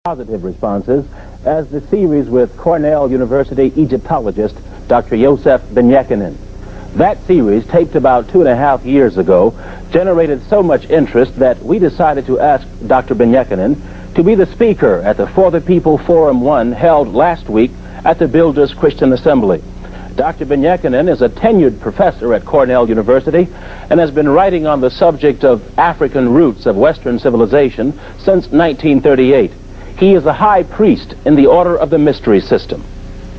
positive responses as the series with Cornell University Egyptologist Dr. Yosef Jochannan. That series, taped about 2.5 years ago, generated so much interest that we decided to ask Dr. Jochannan to be the speaker at the For the People Forum 1 held last week at the Builders Christian Assembly. Dr. Jochannan is a tenured professor at Cornell University and has been writing on the subject of African roots of Western civilization since 1938. He is a high priest in the Order of the Mystery System.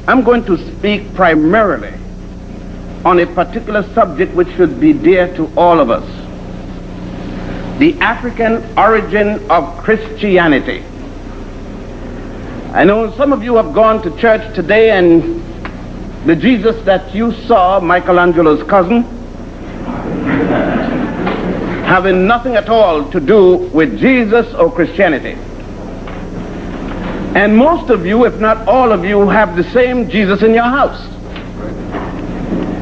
I'm going to speak primarily on a particular subject which should be dear to all of us: the African origin of Christianity. I know some of you have gone to church today, and the Jesus that you saw, Michelangelo's cousin, having nothing at all to do with Jesus or Christianity. And most of you, if not all of you, have the same Jesus in your house.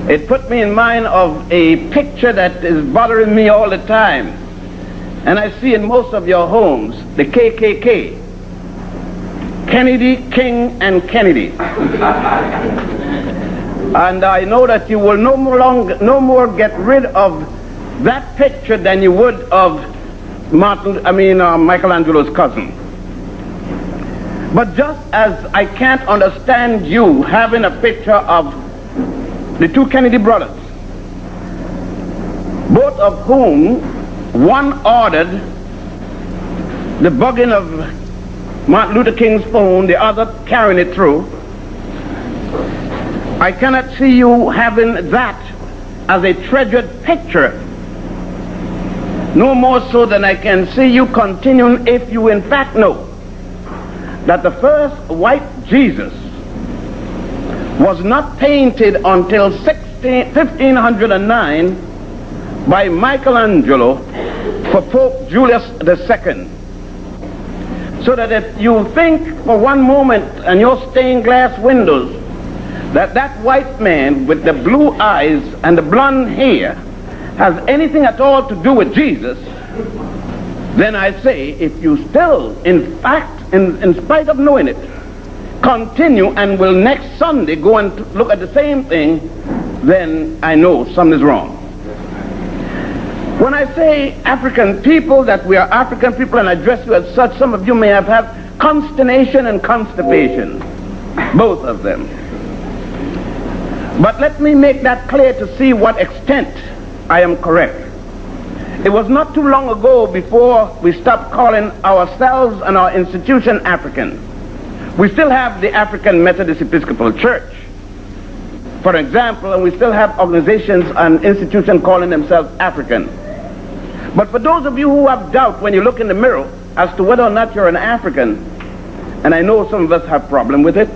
It put me in mind of a picture that is bothering me all the time, and I see in most of your homes, the KKK. Kennedy, King, and Kennedy. And I know that you will no more get rid of that picture than you would of Michelangelo's cousin. But just as I can't understand you having a picture of the two Kennedy brothers, both of whom one ordered the bugging of Martin Luther King's phone, the other carrying it through, I cannot see you having that as a treasured picture, no more so than I can see you continuing, if you in fact know that the first white Jesus was not painted until 1509 by Michelangelo for Pope Julius II. So that if you think for one moment and your stained glass windows that that white man with the blue eyes and the blonde hair has anything at all to do with Jesus, then I say, if you still, in fact, in spite of knowing it, continue and will next Sunday go and look at the same thing, then I know something is wrong. When I say African people, that we are African people, and I address you as such, some of you may have had consternation and constipation, both of them. But let me make that clear to see what extent I am correct. It was not too long ago before we stopped calling ourselves and our institution African. We still have the African Methodist Episcopal Church, for example, and we still have organizations and institutions calling themselves African. But for those of you who have doubt when you look in the mirror as to whether or not you're an African, and I know some of us have problem with it,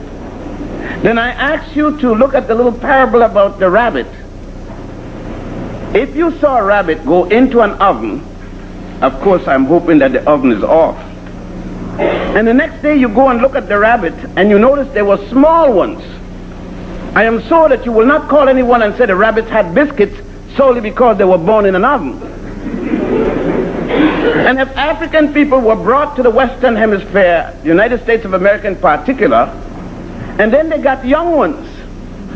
then I ask you to look at the little parable about the rabbit. If you saw a rabbit go into an oven, of course I'm hoping that the oven is off, and the next day you go and look at the rabbit and you notice there were small ones, I am sure that you will not call anyone and say the rabbits had biscuits solely because they were born in an oven. And if African people were brought to the Western Hemisphere, the United States of America in particular, and then they got young ones,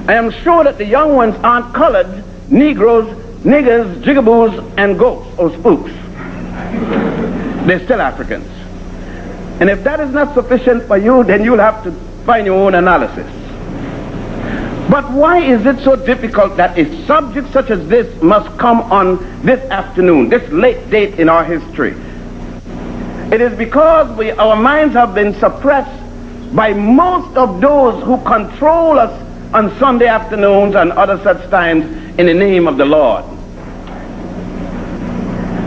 I am sure that the young ones aren't colored Negroes, niggers, jigaboos, and ghosts or spooks. They're still Africans. And if that is not sufficient for you, then you'll have to find your own analysis. But why is it so difficult that a subject such as this must come on this afternoon, this late date in our history? It is because our minds have been suppressed by most of those who control us on Sunday afternoons and other such times in the name of the Lord.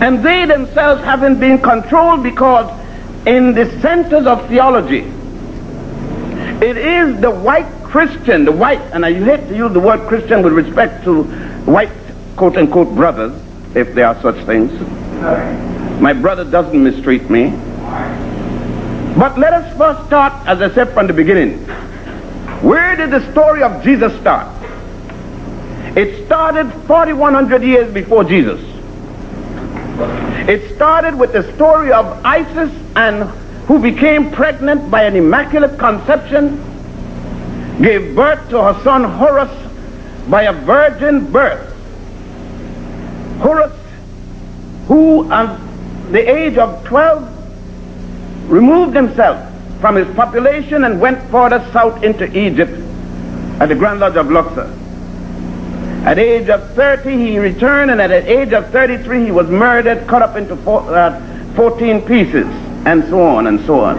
And they themselves haven't been controlled because in the centers of theology, it is the white Christian, the white, and I hate to use the word Christian with respect to white, quote-unquote, brothers, if there are such things. My brother doesn't mistreat me. But let us first start, as I said, from the beginning. Where did the story of Jesus start? It started 4,100 years before Jesus. It started with the story of Isis and who became pregnant by an immaculate conception, gave birth to her son Horus by a virgin birth. Horus, who at the age of 12 removed himself from his population and went further south into Egypt at the Grand Lodge of Luxor. At the age of 30 he returned, and at the age of 33 he was murdered, cut up into 14 pieces, and so on and so on.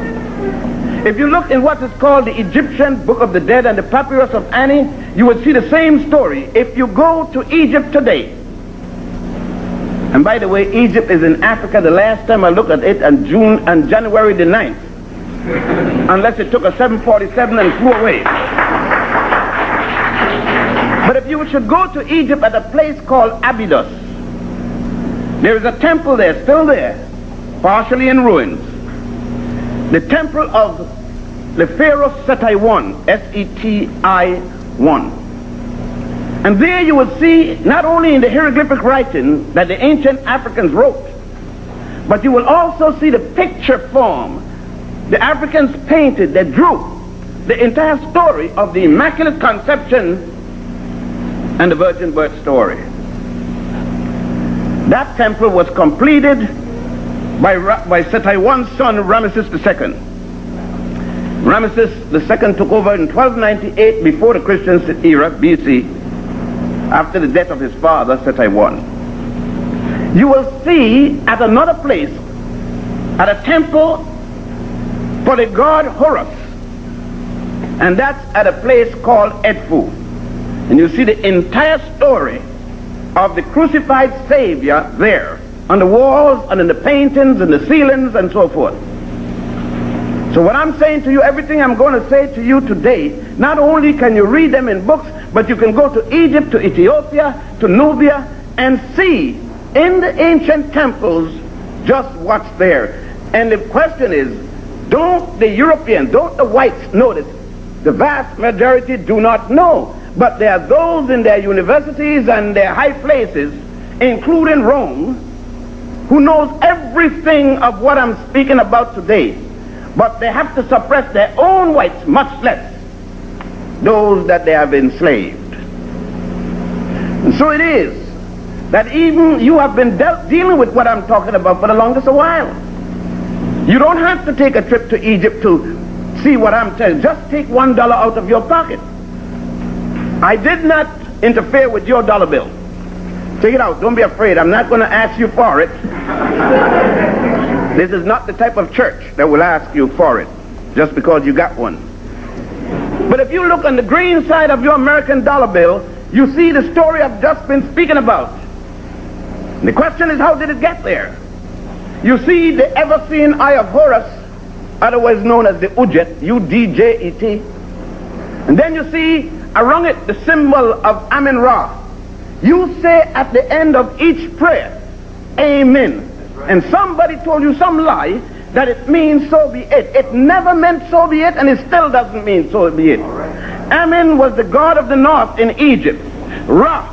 If you look in what is called the Egyptian Book of the Dead and the Papyrus of Ani, you will see the same story. If you go to Egypt today, and by the way, Egypt is in Africa. The last time I looked at it on January the 9th, unless it took a 747 and flew away. But if you should go to Egypt at a place called Abydos, there is a temple there, still there, partially in ruins. The temple of the Pharaoh Seti I, S-E-T-I-1. And there you will see not only in the hieroglyphic writing that the ancient Africans wrote, but you will also see the picture form the Africans painted, they drew the entire story of the Immaculate Conception and the virgin birth story. That temple was completed by Seti I's son, Ramesses II. Ramesses II took over in 1298 before the Christian era, BC, after the death of his father, Seti I. You will see at another place, at a temple for the god Horus, and that's at a place called Edfu. And you see the entire story of the crucified Savior there on the walls and in the paintings and the ceilings and so forth. So what I'm saying to you, everything I'm going to say to you today, not only can you read them in books, but you can go to Egypt, to Ethiopia, to Nubia, and see in the ancient temples just what's there. And the question is, don't the Europeans, don't the whites know this? The vast majority do not know. But there are those in their universities and their high places, including Rome, who knows everything of what I'm speaking about today. But they have to suppress their own whites, much less those that they have enslaved. And so it is that even you have been dealing with what I'm talking about for the longest a while. You don't have to take a trip to Egypt to see what I'm telling you. Just take $1 out of your pocket. I did not interfere with your dollar bill. Take it out. Don't be afraid. I'm not going to ask you for it. This is not the type of church that will ask you for it just because you got one. But if you look on the green side of your American dollar bill, you see the story I've just been speaking about. And the question is, how did it get there? You see the ever-seen eye of Horus, otherwise known as the Ujet, U-D-J-E-T. And then you see around it the symbol of Amen-Ra. You say at the end of each prayer, Amen. And somebody told you some lie that it means so be it. It never meant so be it, and it still doesn't mean so be it. Amen was the god of the north in Egypt. Ra,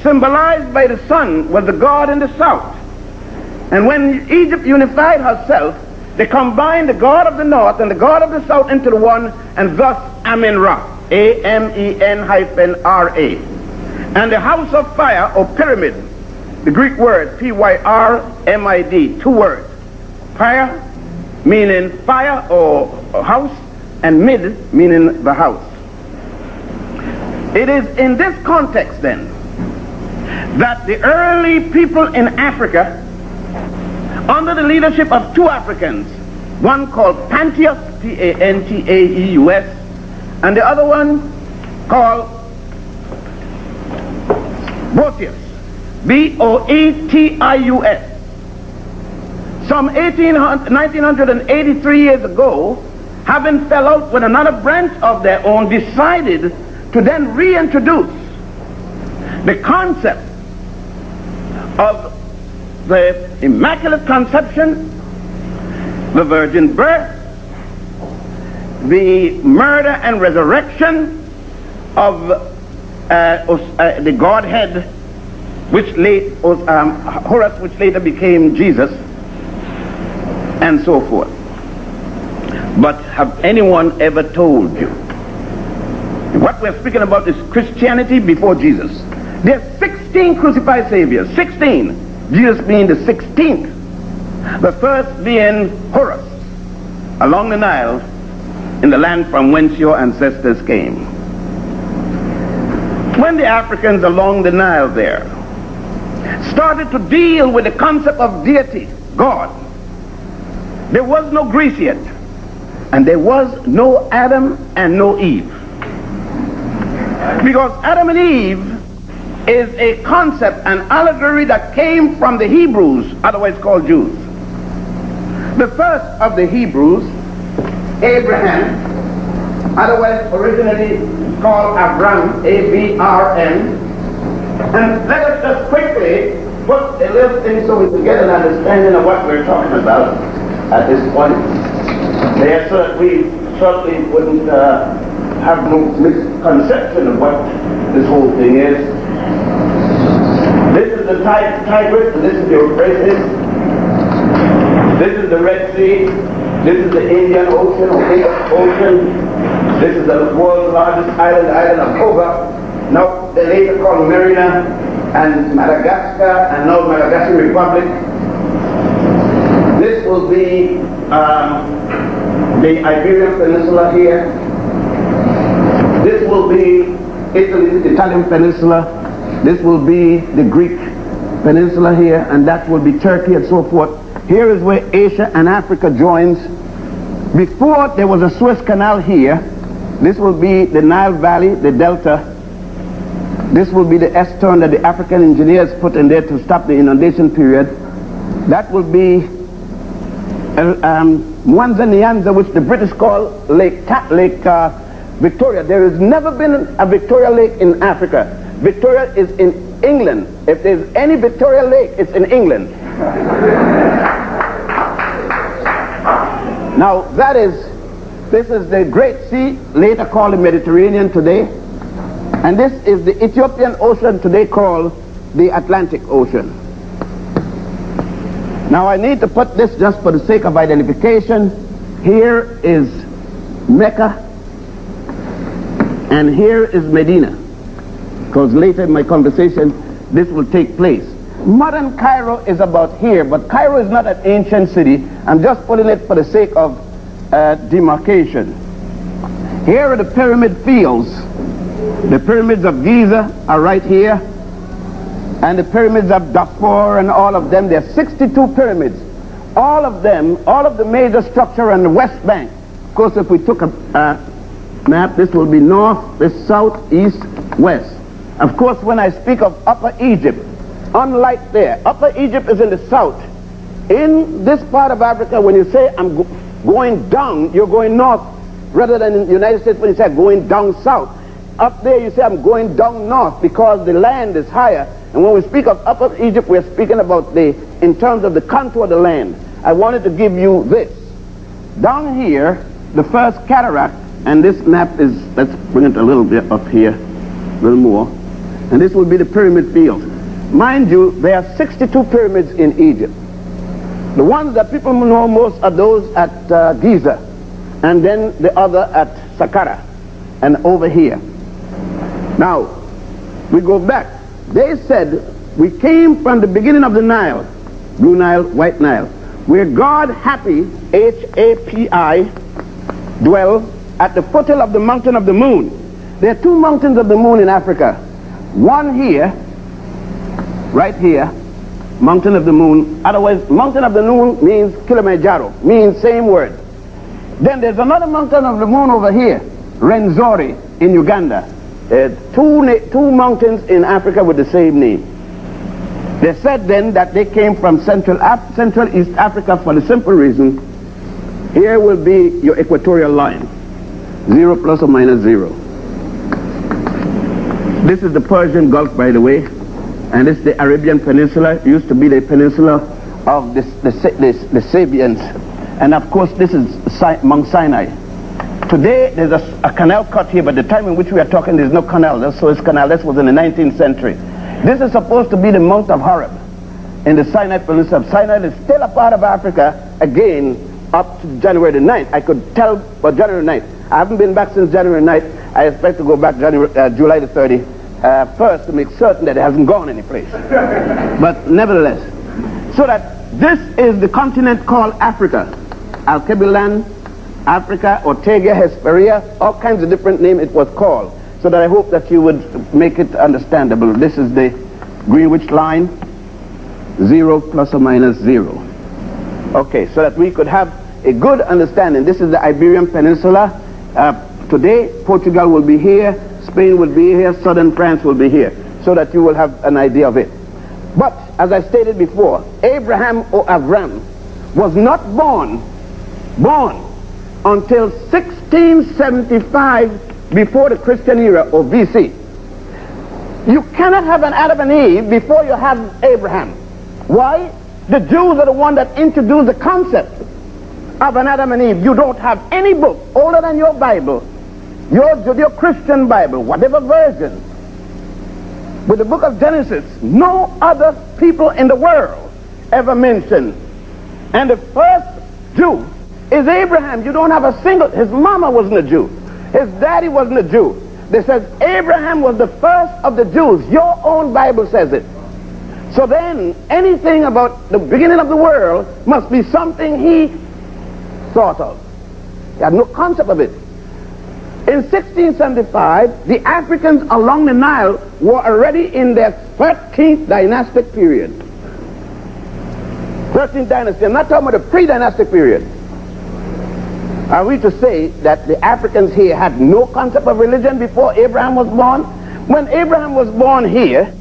symbolized by the sun, was the god in the south. And when Egypt unified herself, they combined the god of the north and the god of the south into the one, and thus Amen-Ra, A-M-E-N-R-A. And the house of fire, or pyramid, the Greek word P-Y-R-M-I-D, two words. Fire meaning fire or house, and mid meaning the house. It is in this context then that the early people in Africa, under the leadership of two Africans, one called Pantaeus, P-A-N-T-A-E-U-S, and the other one called Boetius, B-O-E-T-I-U-S. Some 1983 years ago, having fell out with another branch of their own, decided to then reintroduce the concept of the Immaculate Conception, the virgin birth, the murder and resurrection of the Godhead, which Horus, which later became Jesus, and so forth. But have anyone ever told you? What we're speaking about is Christianity before Jesus. There's 16 crucified saviors, 16. Jesus being the 16th. The first being Horus, along the Nile, in the land from whence your ancestors came. When the Africans along the Nile there started to deal with the concept of deity, God, there was no Greece yet, and there was no Adam and no Eve. Because Adam and Eve is a concept, an allegory that came from the Hebrews, otherwise called Jews. The first of the Hebrews, Abraham, otherwise originally called Abram, A-B-R-M. And let us just quickly put a little thing so we can get an understanding of what we're talking about at this point. There, so that we certainly wouldn't have no misconception of what this whole thing is. This is the Tigris, and this is the Euphrates. This is the Red Sea. This is the Indian Ocean, or Indian Ocean. This is the world's largest island, the island of Cuba. Now, they later called Marina and Madagascar, and now Madagascar Republic. This will be the Iberian Peninsula here. This will be Italy, the Italian Peninsula. This will be the Greek Peninsula here, and that will be Turkey and so forth. Here is where Asia and Africa joins. Before there was a Suez Canal here. This will be the Nile Valley, the Delta. This will be the S-turn that the African engineers put in there to stop the inundation period. That will be Mwanza Nyanza, which the British call Lake Victoria. There has never been a Victoria Lake in Africa. Victoria is in England. If there's any Victoria Lake, it's in England. Now, this is the Great Sea, later called the Mediterranean today. And this is the Ethiopian Ocean, today called the Atlantic Ocean. Now, I need to put this just for the sake of identification. Here is Mecca, and here is Medina, because later in my conversation, this will take place. Modern Cairo is about here, but Cairo is not an ancient city. I'm just putting it for the sake of demarcation. Here are the pyramid fields. The pyramids of Giza are right here, and the pyramids of Darfur and all of them. There are 62 pyramids. All of them, all of the major structure on the West Bank. Of course, if we took a map, this will be north, this south, east, west. Of course, when I speak of Upper Egypt, unlike there, Upper Egypt is in the south. In this part of Africa, when you say I'm going down, you're going north, rather than in the United States when you say going down south. Up there you say I'm going down north because the land is higher. And when we speak of Upper Egypt, we're speaking about in terms of the contour of the land. I wanted to give you this. Down here, the first cataract, and this map is, let's bring it a little bit up here, a little more. And this will be the pyramid field. Mind you, there are 62 pyramids in Egypt. The ones that people know most are those at Giza, and then the other at Saqqara, and over here. Now, we go back. They said we came from the beginning of the Nile, Blue Nile, White Nile, where God Happy, H-A-P-I, dwell at the foothill of the mountain of the moon. There are two mountains of the moon in Africa. One here, right here, mountain of the moon. Otherwise, mountain of the moon means Kilimanjaro, means same word. Then there's another mountain of the moon over here, Rwenzori in Uganda. Two mountains in Africa with the same name. They said then that they came from Central East Africa for the simple reason, here will be your equatorial line, 0 plus or minus 0. This is the Persian Gulf, by the way, and this is the Arabian Peninsula. It used to be the peninsula of the Sabians, and of course this is Mount Sinai. Today there's a canal cut here, but the time in which we are talking there's no canal. The Suez Canal, this was in the 19th century. This is supposed to be the Mount of Horeb in the Sinai Peninsula. Sinai is still a part of Africa, again up to January the 9th. I could tell about January 9th. I haven't been back since January 9th. I expect to go back July the 31st to make certain that it hasn't gone anyplace. But nevertheless, so that this is the continent called Africa. Alkebulan, Africa, Ortega, Hesperia, all kinds of different names it was called. So that I hope that you would make it understandable. This is the Greenwich line, 0 plus or minus 0. Okay, so that we could have a good understanding. This is the Iberian Peninsula. Today, Portugal will be here, Spain will be here, southern France will be here, so that you will have an idea of it. But, as I stated before, Abraham or Avram was not born until 1675 before the Christian era, or BC. You cannot have an Adam and Eve before you have Abraham. Why? The Jews are the one that introduced the concept of an Adam and Eve. You don't have any book older than your Bible, your Judeo-Christian Bible, whatever version. With the book of Genesis, no other people in the world ever mentioned. And the first Jew is Abraham. You don't have a single, his mama wasn't a Jew. His daddy wasn't a Jew. They said Abraham was the first of the Jews. Your own Bible says it. So then, anything about the beginning of the world must be something he thought of. He had no concept of it. In 1675, the Africans along the Nile were already in their 13th dynastic period. 13th dynasty. I'm not talking about the pre-dynastic period. Are we to say that the Africans here had no concept of religion before Abraham was born? When Abraham was born here,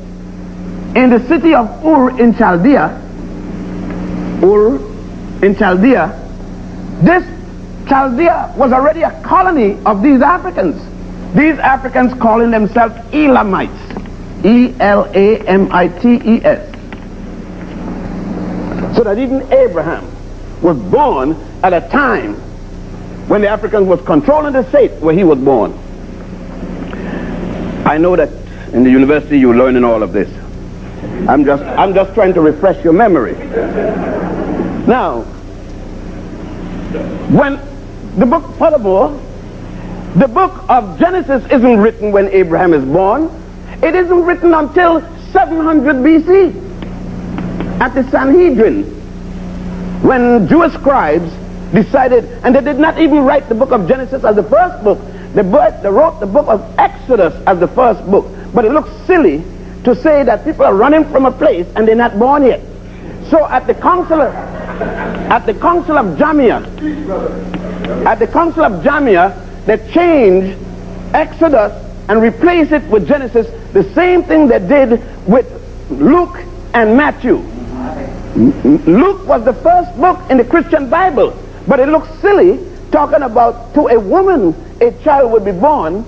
in the city of Ur in Chaldea, this Chaldea was already a colony of these Africans. These Africans calling themselves Elamites. E-L-A-M-I-T-E-S. So that even Abraham was born at a time when the Africans was controlling the state where he was born. I know that in the university you're learning all of this. I'm just trying to refresh your memory. Now, when the book, furthermore, the book of Genesis isn't written when Abraham is born. It isn't written until 700 BC at the Sanhedrin, when Jewish scribes decided, and they did not even write the book of Genesis as the first book. They wrote the book of Exodus as the first book. But it looks silly to say that people are running from a place and they're not born yet. So at the council of Jamia, they changed Exodus and replaced it with Genesis, the same thing they did with Luke and Matthew. Luke was the first book in the Christian Bible, but it looks silly talking about to a woman a child would be born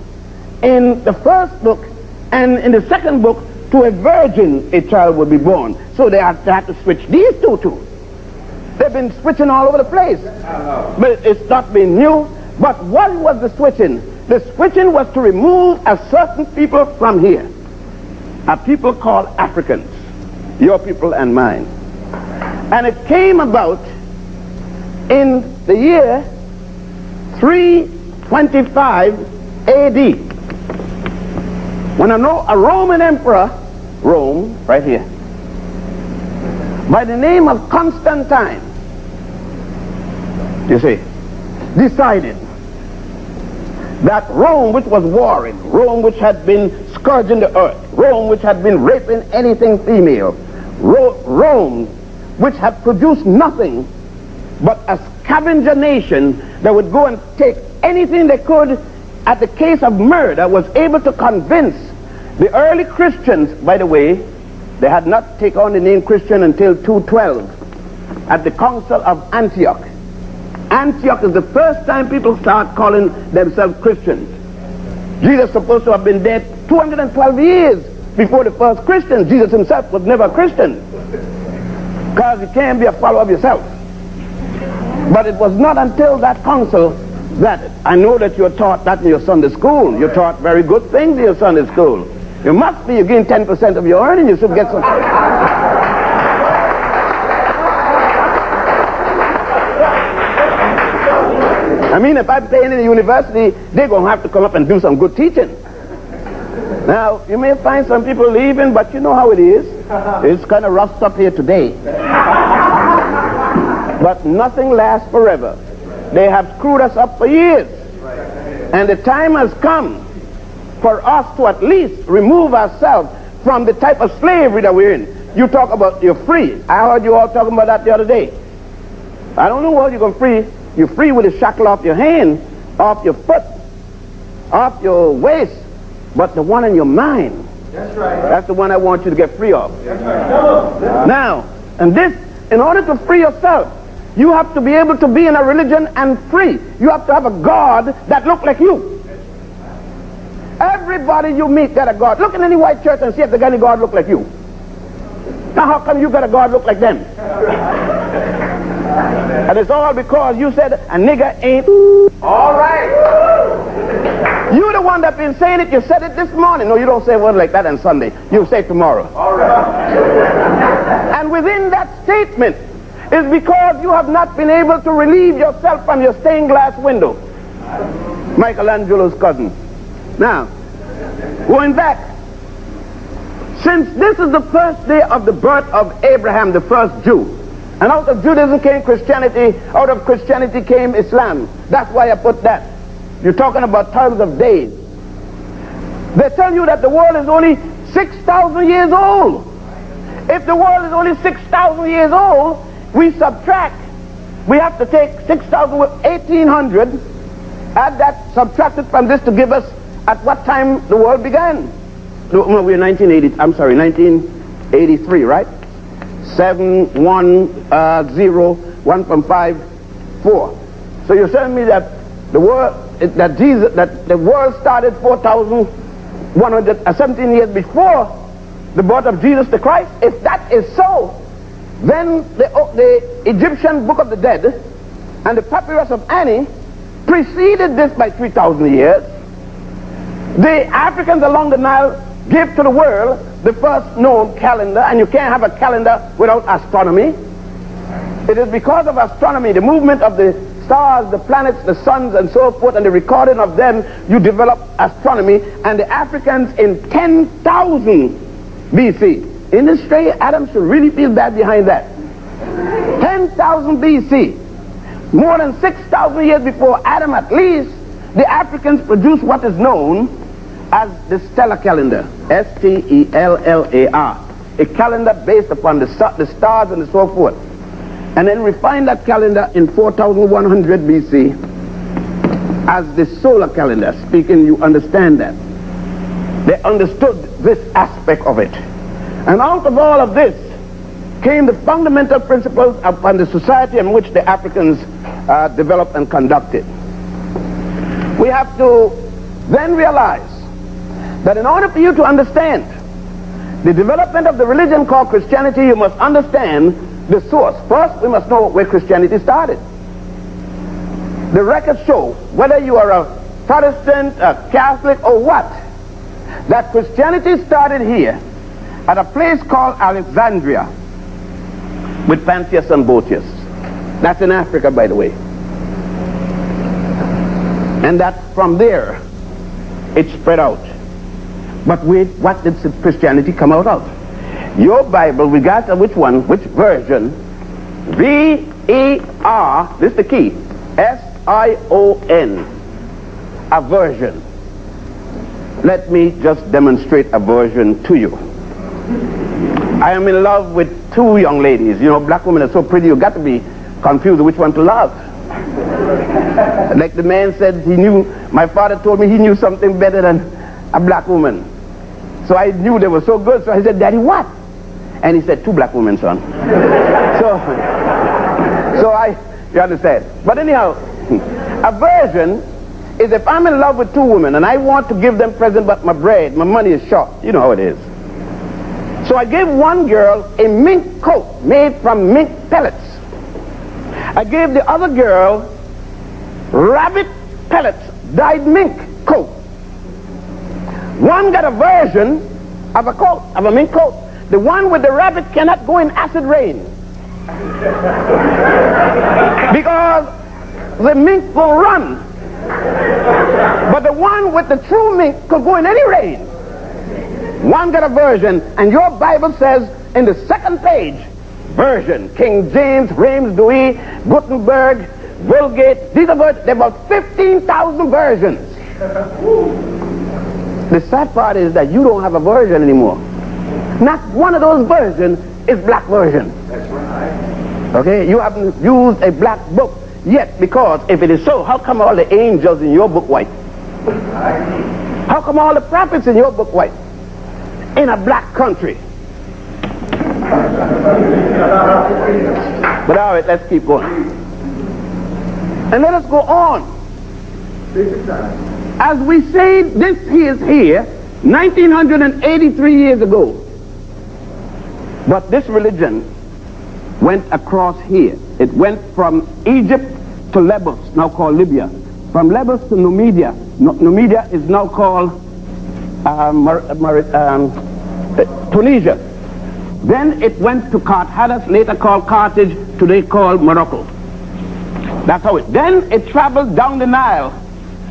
in the first book, and in the second book to a virgin a child would be born. So they had to switch these two. They've been switching all over the place, but it's not been new. But what was the switching? The switching was to remove a certain people from here, a people called Africans, your people and mine. And it came about in the year 325 AD, when a Roman emperor, Rome, right here, by the name of Constantine, you see, decided that Rome, which was warring, Rome which had been scourging the earth, Rome which had been raping anything female, Rome which had produced nothing but a scavenger nation that would go and take anything they could at the case of murder, was able to convince the early Christians. By the way, they had not taken on the name Christian until 212 at the Council of Antioch. Antioch is the first time people start calling themselves Christians. Jesus is supposed to have been dead 212 years before the first Christians. Jesus himself was never a Christian, because you can't be a follower of yourself. But it was not until that council that, I know that you're taught that in your Sunday school. You're taught very good things in your Sunday school. You must be. You gain 10% of your earnings, you should get some. I mean, if I'm paying in the university, they're going to have to come up and do some good teaching. Now, you may find some people leaving, but you know how it is. It's kind of rough up here today. But nothing lasts forever. They have screwed us up for years. And the time has come for us to at least remove ourselves from the type of slavery that we're in. You talk about you're free. I heard you all talking about that the other day. I don't know what you're going to free. You're free with a shackle off your hand, off your foot, off your waist, but the one in your mind. That's right. That's the one I want you to get free of. That's right. Now, and this, in order to free yourself, you have to be able to be in a religion and free. You have to have a God that looks like you. Everybody you meet got a God. Look in any white church and see if they got any God look like you. Now how come you got a God look like them? And it's all because you said a nigger ain't all right. You're the one that's been saying it. You said it this morning. No, you don't say a word like that on Sunday. You say it tomorrow. All right. And within that statement is because you have not been able to relieve yourself from your stained glass window. Michelangelo's cousin. Now, going back, since this is the first day of the birth of Abraham, the first Jew, and out of Judaism came Christianity, out of Christianity came Islam. That's why I put that. You're talking about thousands of days. They tell you that the world is only 6,000 years old. If the world is only 6,000 years old, we subtract. We have to take 6,000 with 1,800, add that, subtract it from this to give us at what time the world began. No, we're 1980. I'm sorry, 1983, right? 7, 1, 0, 1 from 5, 4. So you're telling me that the world, that the world started 4,117 years before the birth of Jesus the Christ? If that is so, then the Egyptian Book of the Dead and the Papyrus of Ani preceded this by 3,000 years. The Africans along the Nile gave to the world the first known calendar, and you can't have a calendar without astronomy. It is because of astronomy, the movement of the stars, the planets, the suns, and so forth, and the recording of them, you develop astronomy. And the Africans in 10,000 BC. In this straight, Adam should really feel bad behind that. 10,000 BC. More than 6,000 years before Adam at least, the Africans produced what is known as the stellar calendar. S-T-E-L-L-A-R. A calendar based upon the stars and so forth. And then refined that calendar in 4,100 BC as the solar calendar. Speaking, you understand that. They understood this aspect of it. And out of all of this came the fundamental principles upon the society in which the Africans developed and conducted. We have to then realize that in order for you to understand the development of the religion called Christianity, you must understand the source. First, we must know where Christianity started. The records show, whether you are a Protestant, a Catholic, or what, that Christianity started here at a place called Alexandria with Pantheus and Boetius. That's in Africa, by the way. And that from there it spread out. But wait, what did Christianity come out of? Your Bible, we got which one, which version? V-E-R, this is the key, S-I-O-N, a version. Let me just demonstrate a version to you. I am in love with two young ladies. You know, black women are so pretty, you got to be confused which one to love. Like the man said, he knew, my father told me he knew something better than a black woman. So I knew they were so good, so I said, Daddy, what? And he said, 2 black women, son. You understand. But anyhow, a version is if I'm in love with 2 women and I want to give them present, but my money is short. You know how it is. So I gave one girl a mink coat made from mink pellets. I gave the other girl rabbit pellets, dyed mink coat. One got a version of a coat, of a mink coat. The one with the rabbit cannot go in acid rain. the mink will run. But the one with the true mink could go in any rain. One got a version, and your Bible says in the second page, version, King James, Reims, Douay, Gutenberg, Vulgate, these are there are about 15,000 versions. The sad part is that you don't have a version anymore. Not one of those versions is black version. That's right. Okay, you haven't used a black book yet, because if it is so, how come all the angels in your book white? How come all the prophets in your book white? In a black country. But all right, let's keep going. And let us go on. As we say, this is here 1983 years ago. But this religion went across here. It went from Egypt to Lesbos, now called Libya. From Lesbos to Numidia. Numidia is now called Tunisia. Then it went to Carthage, later called Carthage, today called Morocco. That's how it. Then it traveled down the Nile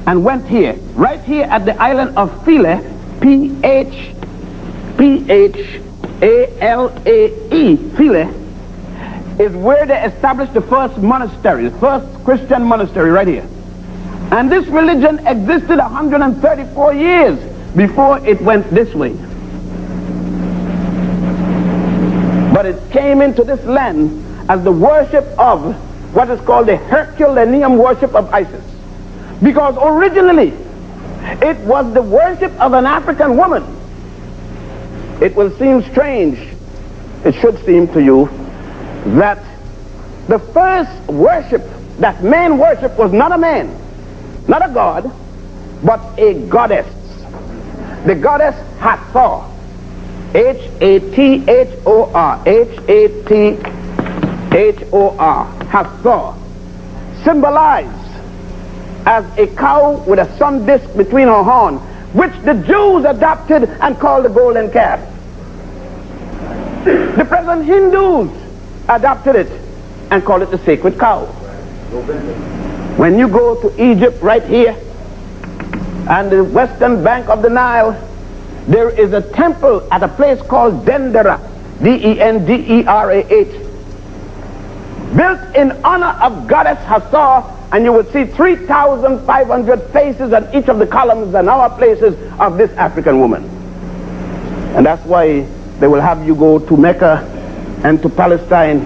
and went here, right here at the island of Philae, Phphalae, Philae, is where they established the first monastery, the first Christian monastery right here. And this religion existed 134 years before it went this way. But it came into this land as the worship of what is called the Herculaneum worship of Isis. Because originally, it was the worship of an African woman. It will seem strange, it should seem to you, that the first worship that man worshiped was not a man, not a god, but a goddess. The goddess Hathor. H-A-T-H-O-R. H-A-T-H-O-R. Hathor. Symbolized as a cow with a sun disk between her horn, which the Jews adopted and called the golden calf. The present Hindus adopted it and called it the sacred cow. When you go to Egypt right here and the western bank of the Nile, there is a temple at a place called Dendera, D-E-N-D-E-R-A-H, built in honor of goddess Hathor, and you would see 3,500 faces on each of the columns and our places of this African woman. And that's why they will have you go to Mecca and to Palestine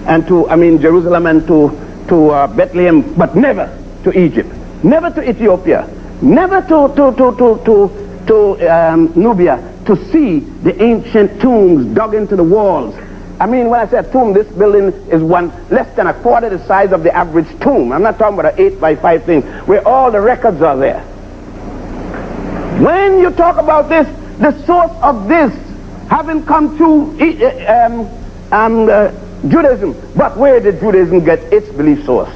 and to, Jerusalem and to Bethlehem, but never to Egypt, never to Ethiopia, never to Nubia, to see the ancient tombs dug into the walls. When I say a tomb, this building is less than a quarter the size of the average tomb. I'm not talking about an 8x5 thing, where all the records are there. When you talk about this, the source of this having come through Judaism, but where did Judaism get its belief source?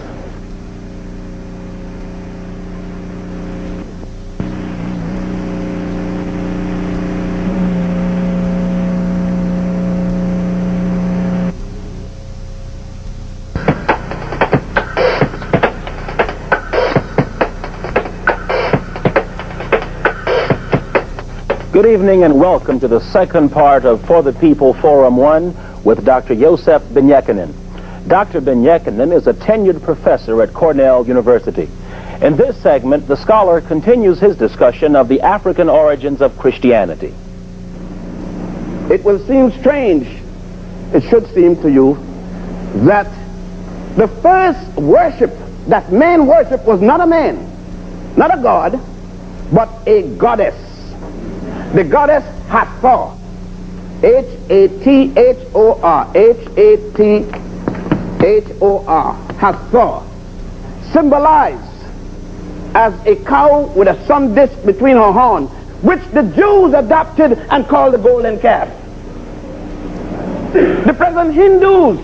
Good evening and welcome to the second part of For the People Forum 1 with Dr. Yosef Yochannan. Dr. Yochannan is a tenured professor at Cornell University. In this segment, the scholar continues his discussion of the African origins of Christianity. It will seem strange, it should seem to you, that the first worship that man worshiped was not a man, not a god, but a goddess. The goddess Hathor. H-A-T-H-O-R. H-A-T-H-O-R. Hathor. Symbolized as a cow with a sun disk between her horn, which the Jews adopted and called the golden calf. The present Hindus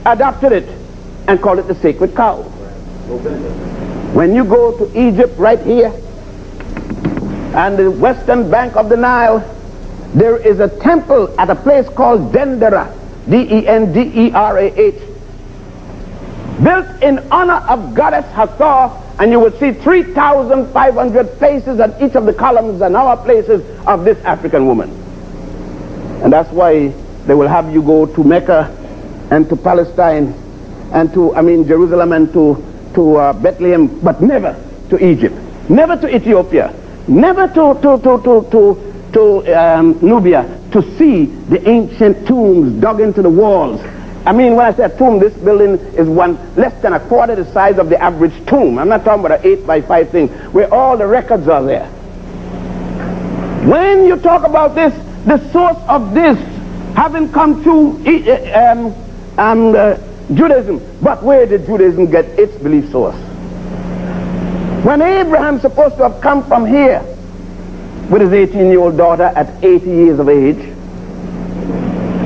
adopted it and called it the sacred cow. When you go to Egypt right here and the western bank of the Nile, there is a temple at a place called Dendera, D-E-N-D-E-R-A-H, built in honor of goddess Hathor, and you will see 3,500 faces on each of the columns and our places of this African woman. And that's why they will have you go to Mecca and to Palestine and to, Jerusalem and to Bethlehem, but never to Egypt, never to Ethiopia, never to Nubia, to see the ancient tombs dug into the walls. When I say a tomb, this building is less than a quarter the size of the average tomb. I'm not talking about an 8x5 thing, where all the records are there. When you talk about this, the source of this having come to Judaism, but where did Judaism get its belief source? When Abraham's supposed to have come from here with his 18-year-old daughter at 80 years of age,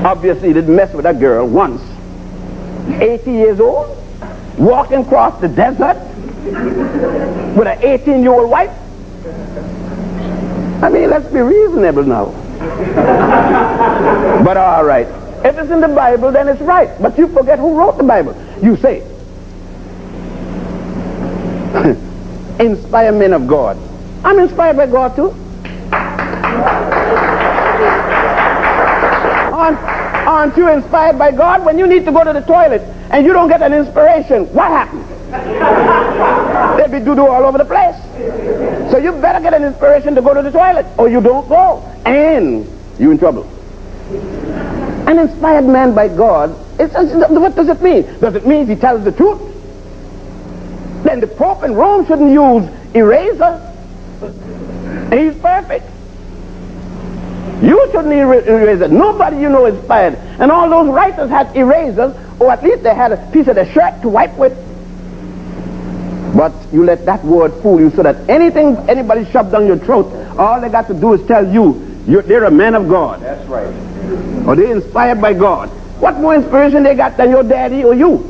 obviously he didn't mess with that girl once. 80 years old, walking across the desert with an 18-year-old wife. Let's be reasonable now. But all right, if it's in the Bible, then it's right. But you forget who wrote the Bible. You say, inspire men of God. I'm inspired by God too. Aren't you inspired by God? When you need to go to the toilet and you don't get an inspiration, what happens? There'll be doo-doo all over the place. So you better get an inspiration to go to the toilet, or you don't go, and you're in trouble. An inspired man by God, what does it mean? Does it mean he tells the truth? Then the Pope in Rome shouldn't use eraser. He's perfect. You shouldn't erase it. Nobody you know is inspired. And all those writers had erasers, or at least they had a piece of their shirt to wipe with. But you let that word fool you, so that anything anybody shoves down your throat, all they got to do is tell you, they're a man of God. That's right. Or they're inspired by God. What more inspiration they got than your daddy or you?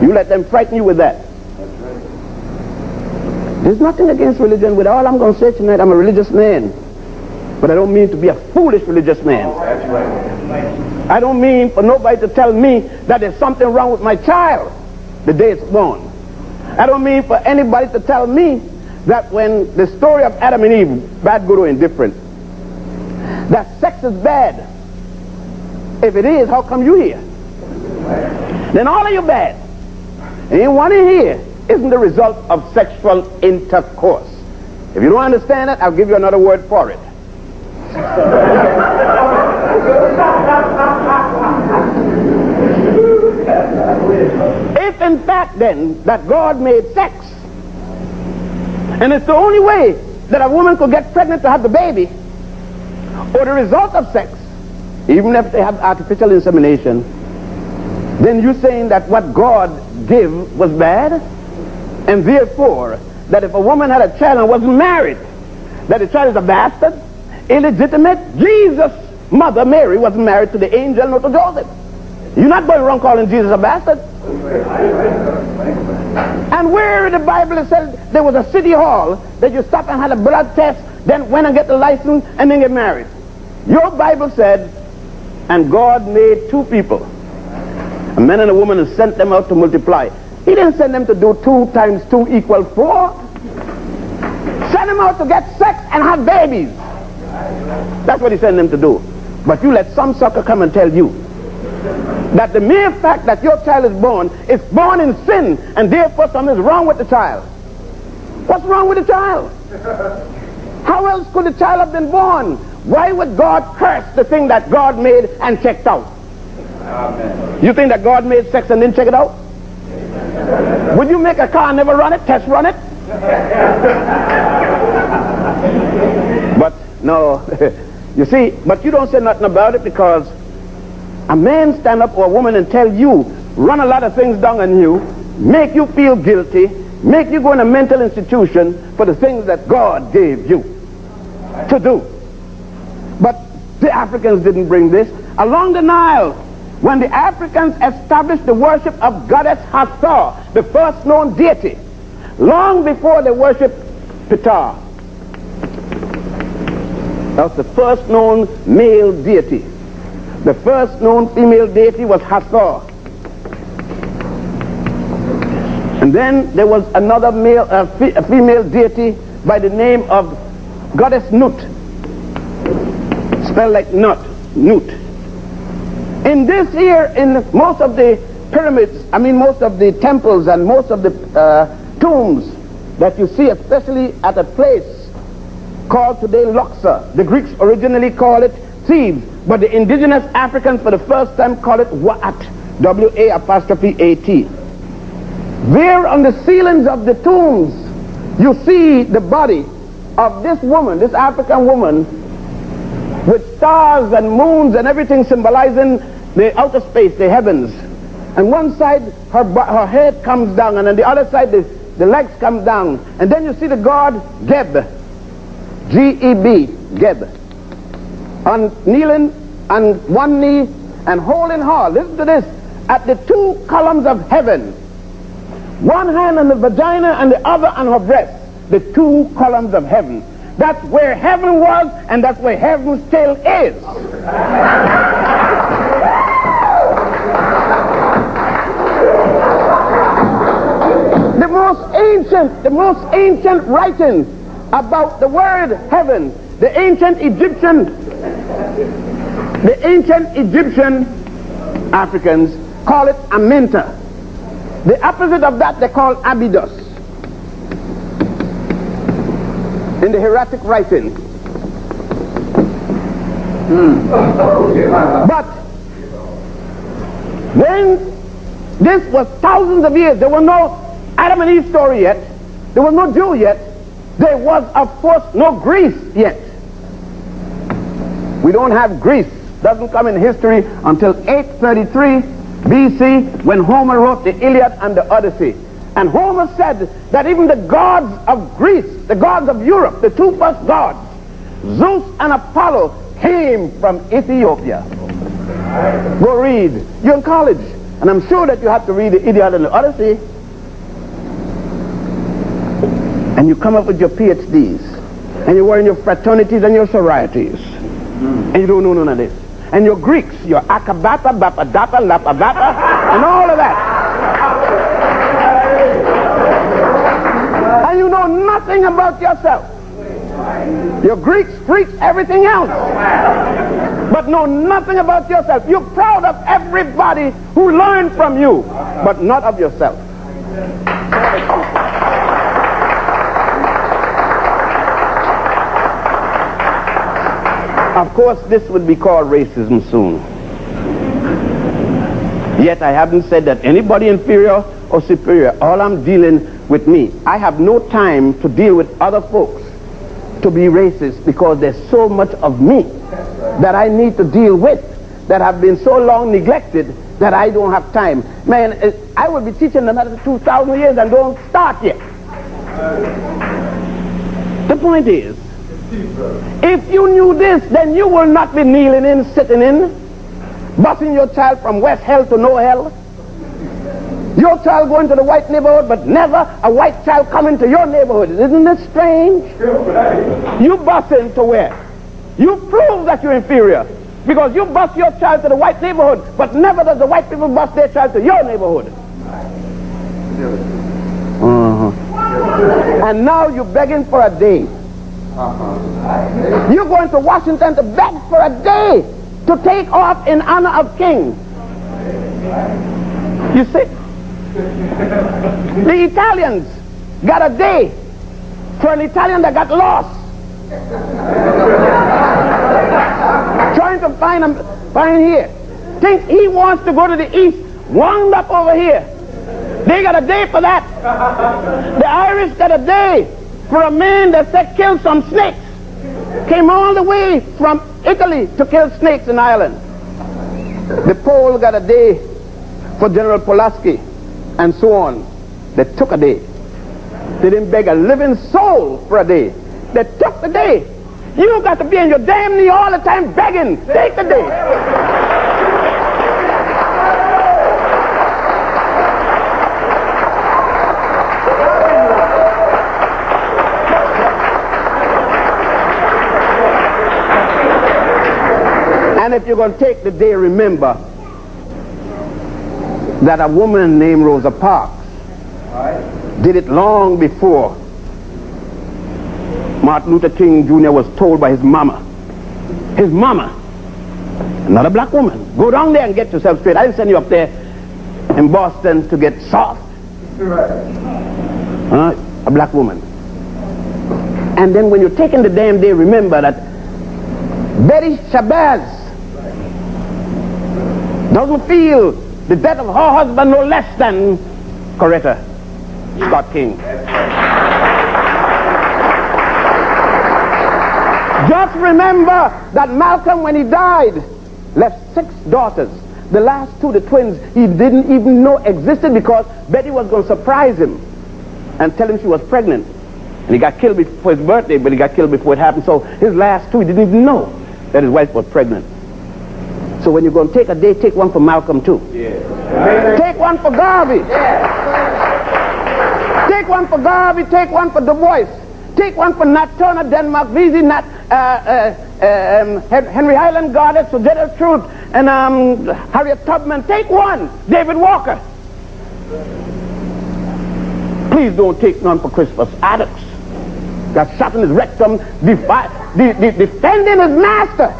You let them frighten you with that. That's right. There's nothing against religion. With all I'm going to say tonight, I'm a religious man. But I don't mean to be a foolish religious man. That's right. I don't mean for nobody to tell me that there's something wrong with my child the day it's born. I don't mean for anybody to tell me that when the story of Adam and Eve, bad, good, or indifferent, that sex is bad. If it is, how come you here? Then all of you bad. And one in here isn't the result of sexual intercourse. If you don't understand it, I'll give you another word for it. If in fact then that God made sex, and it's the only way that a woman could get pregnant to have the baby, or the result of sex, even if they have artificial insemination, then you're saying that what God gave was bad, and therefore that if a woman had a child and wasn't married, that the child is a bastard, illegitimate. Jesus' mother Mary wasn't married to the angel nor to Joseph. You're not going around calling Jesus a bastard. And where in the Bible it said there was a city hall that you stop and had a blood test, then went and get the license and then get married. Your Bible said, and God made two people, a man and a woman, and sent them out to multiply. He didn't send them to do 2 times 2 equals 4. Send them out to get sex and have babies. That's what he sent them to do. But you let some sucker come and tell you that the mere fact that your child is born in sin, and therefore something is wrong with the child. What's wrong with the child? How else could the child have been born? Why would God curse the thing that God made and checked out? Amen. You think that God made sex and didn't check it out? Would you make a car and never run it, test run it? But no, you see, but you don't say nothing about it, because a man stand up or a woman and tell you, run a lot of things down on you, make you feel guilty, make you go in a mental institution for the things that God gave you to do. But the Africans didn't bring this. Along the Nile, when the Africans established the worship of goddess Hathor, the first known deity, long before they worshipped Ptah. That's the first known male deity. The first known female deity was Hathor. And then there was another a female deity by the name of Goddess Nut, spelled like nut, Nut. In this here, in most of the pyramids, most of the temples and most of the tombs that you see, especially at a place called today Luxor. The Greeks originally called it Thebes, but the indigenous Africans for the first time call it Wa'at, W-A'-A-T. There on the ceilings of the tombs, you see the body of this woman, this African woman, with stars and moons and everything symbolizing the outer space, the heavens. And one side, her head comes down, and on the other side, the legs come down. And then you see the god Geb, G-E-B, Geb, on kneeling on one knee and holding her, listen to this, at the two columns of heaven. One hand on the vagina and the other on her breast. The two columns of heaven. That's where heaven was, and that's where heaven still is. The most ancient writing about the word heaven, the ancient Egyptian Africans call it Amenta. The opposite of that they call Abydos in the hieratic writing. But when this was thousands of years, there was no Adam and Eve story yet, there was no Jew yet, there was of course no Greece yet. We don't have Greece, doesn't come in history until 833 BC when Homer wrote the Iliad and the Odyssey. And Homer said that even the gods of Greece, the gods of Europe, the two first gods, Zeus and Apollo, came from Ethiopia. Go read. You're in college, and I'm sure that you have to read the Iliad and the Odyssey. And you come up with your PhDs, and you were in your fraternities and your sororities, and you don't know none of this. And your Greeks, your Akabata, Bapadapa, Lapabapa, and all of that. And you know nothing about yourself. Your Greeks preach everything else, but know nothing about yourself. You're proud of everybody who learned from you, but not of yourself. Of course, this would be called racism soon. Yet I haven't said that anybody inferior or superior. All I'm dealing with me. I have no time to deal with other folks to be racist because there's so much of me that I need to deal with that have been so long neglected that I don't have time. Man, I will be teaching another 2,000 years and don't start yet. The point is, if you knew this, then you will not be kneeling in, sitting in, busing your child from West Hell to no hell. Your child going to the white neighborhood, but never a white child coming to your neighborhood. Isn't it strange? You busing to where? You prove that you're inferior because you bus your child to the white neighborhood, but never does the white people bus their child to your neighborhood. And now you're begging for a day. You're going to Washington to beg for a day to take off in honor of King. You see? The Italians got a day for an Italian that got lost. Trying to find here. Thinks he wants to go to the east, wound up over here. They got a day for that. The Irish got a day for a man that said kill some snakes. Came all the way from Italy to kill snakes in Ireland. The Pole got a day for General Pulaski, and so on. They took a day. They didn't beg a living soul for a day. They took the day. You got to be on your damn knee all the time begging. Take the day. And if you're going to take the day, remember that a woman named Rosa Parks did it long before Martin Luther King Jr. was told by his mama. His mama, another black woman, go down there and get yourself straight. I didn't send you up there in Boston to get soft. A black woman. And then when you're taking the damn day, remember that Betty Shabazz doesn't feel the death of her husband no less than Coretta Scott King. Just remember that Malcolm, when he died, left 6 daughters. The last 2, the twins, he didn't even know existed because Betty was going to surprise him and tell him she was pregnant. And he got killed before his birthday, but he got killed before it happened. So his last 2, he didn't even know that his wife was pregnant. So when you're going to take a day, take one for Malcolm too. Yeah. Take one for Garvey. Yeah. Take one for Garvey, take one for Du Bois. Take one for Nat Turner, Denmark, Vesey, Henry Highland Garnet, Sojourner Truth, and Harriet Tubman. Take one. David Walker. Please don't take none for Crispus Attucks. Got shot in his rectum, defending his master.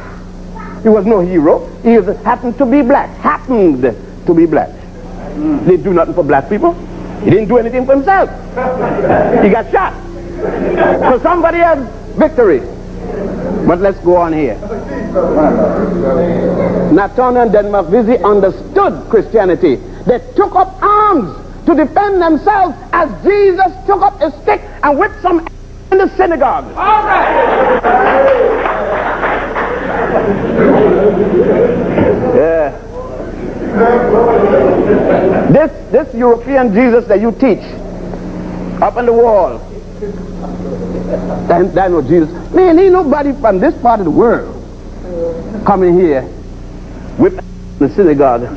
He was no hero. He happened to be black. Happened to be black. They do nothing for black people. He didn't do anything for himself. He got shot. So somebody has victory. But let's go on here. Nat Turner and Denmark Vesey understood Christianity. They took up arms to defend themselves as Jesus took up a stick and whipped some in the synagogue. All right. Yeah. This European Jesus that you teach up on the wall, that no Jesus. Man, ain't nobody from this part of the world coming here whip the synagogue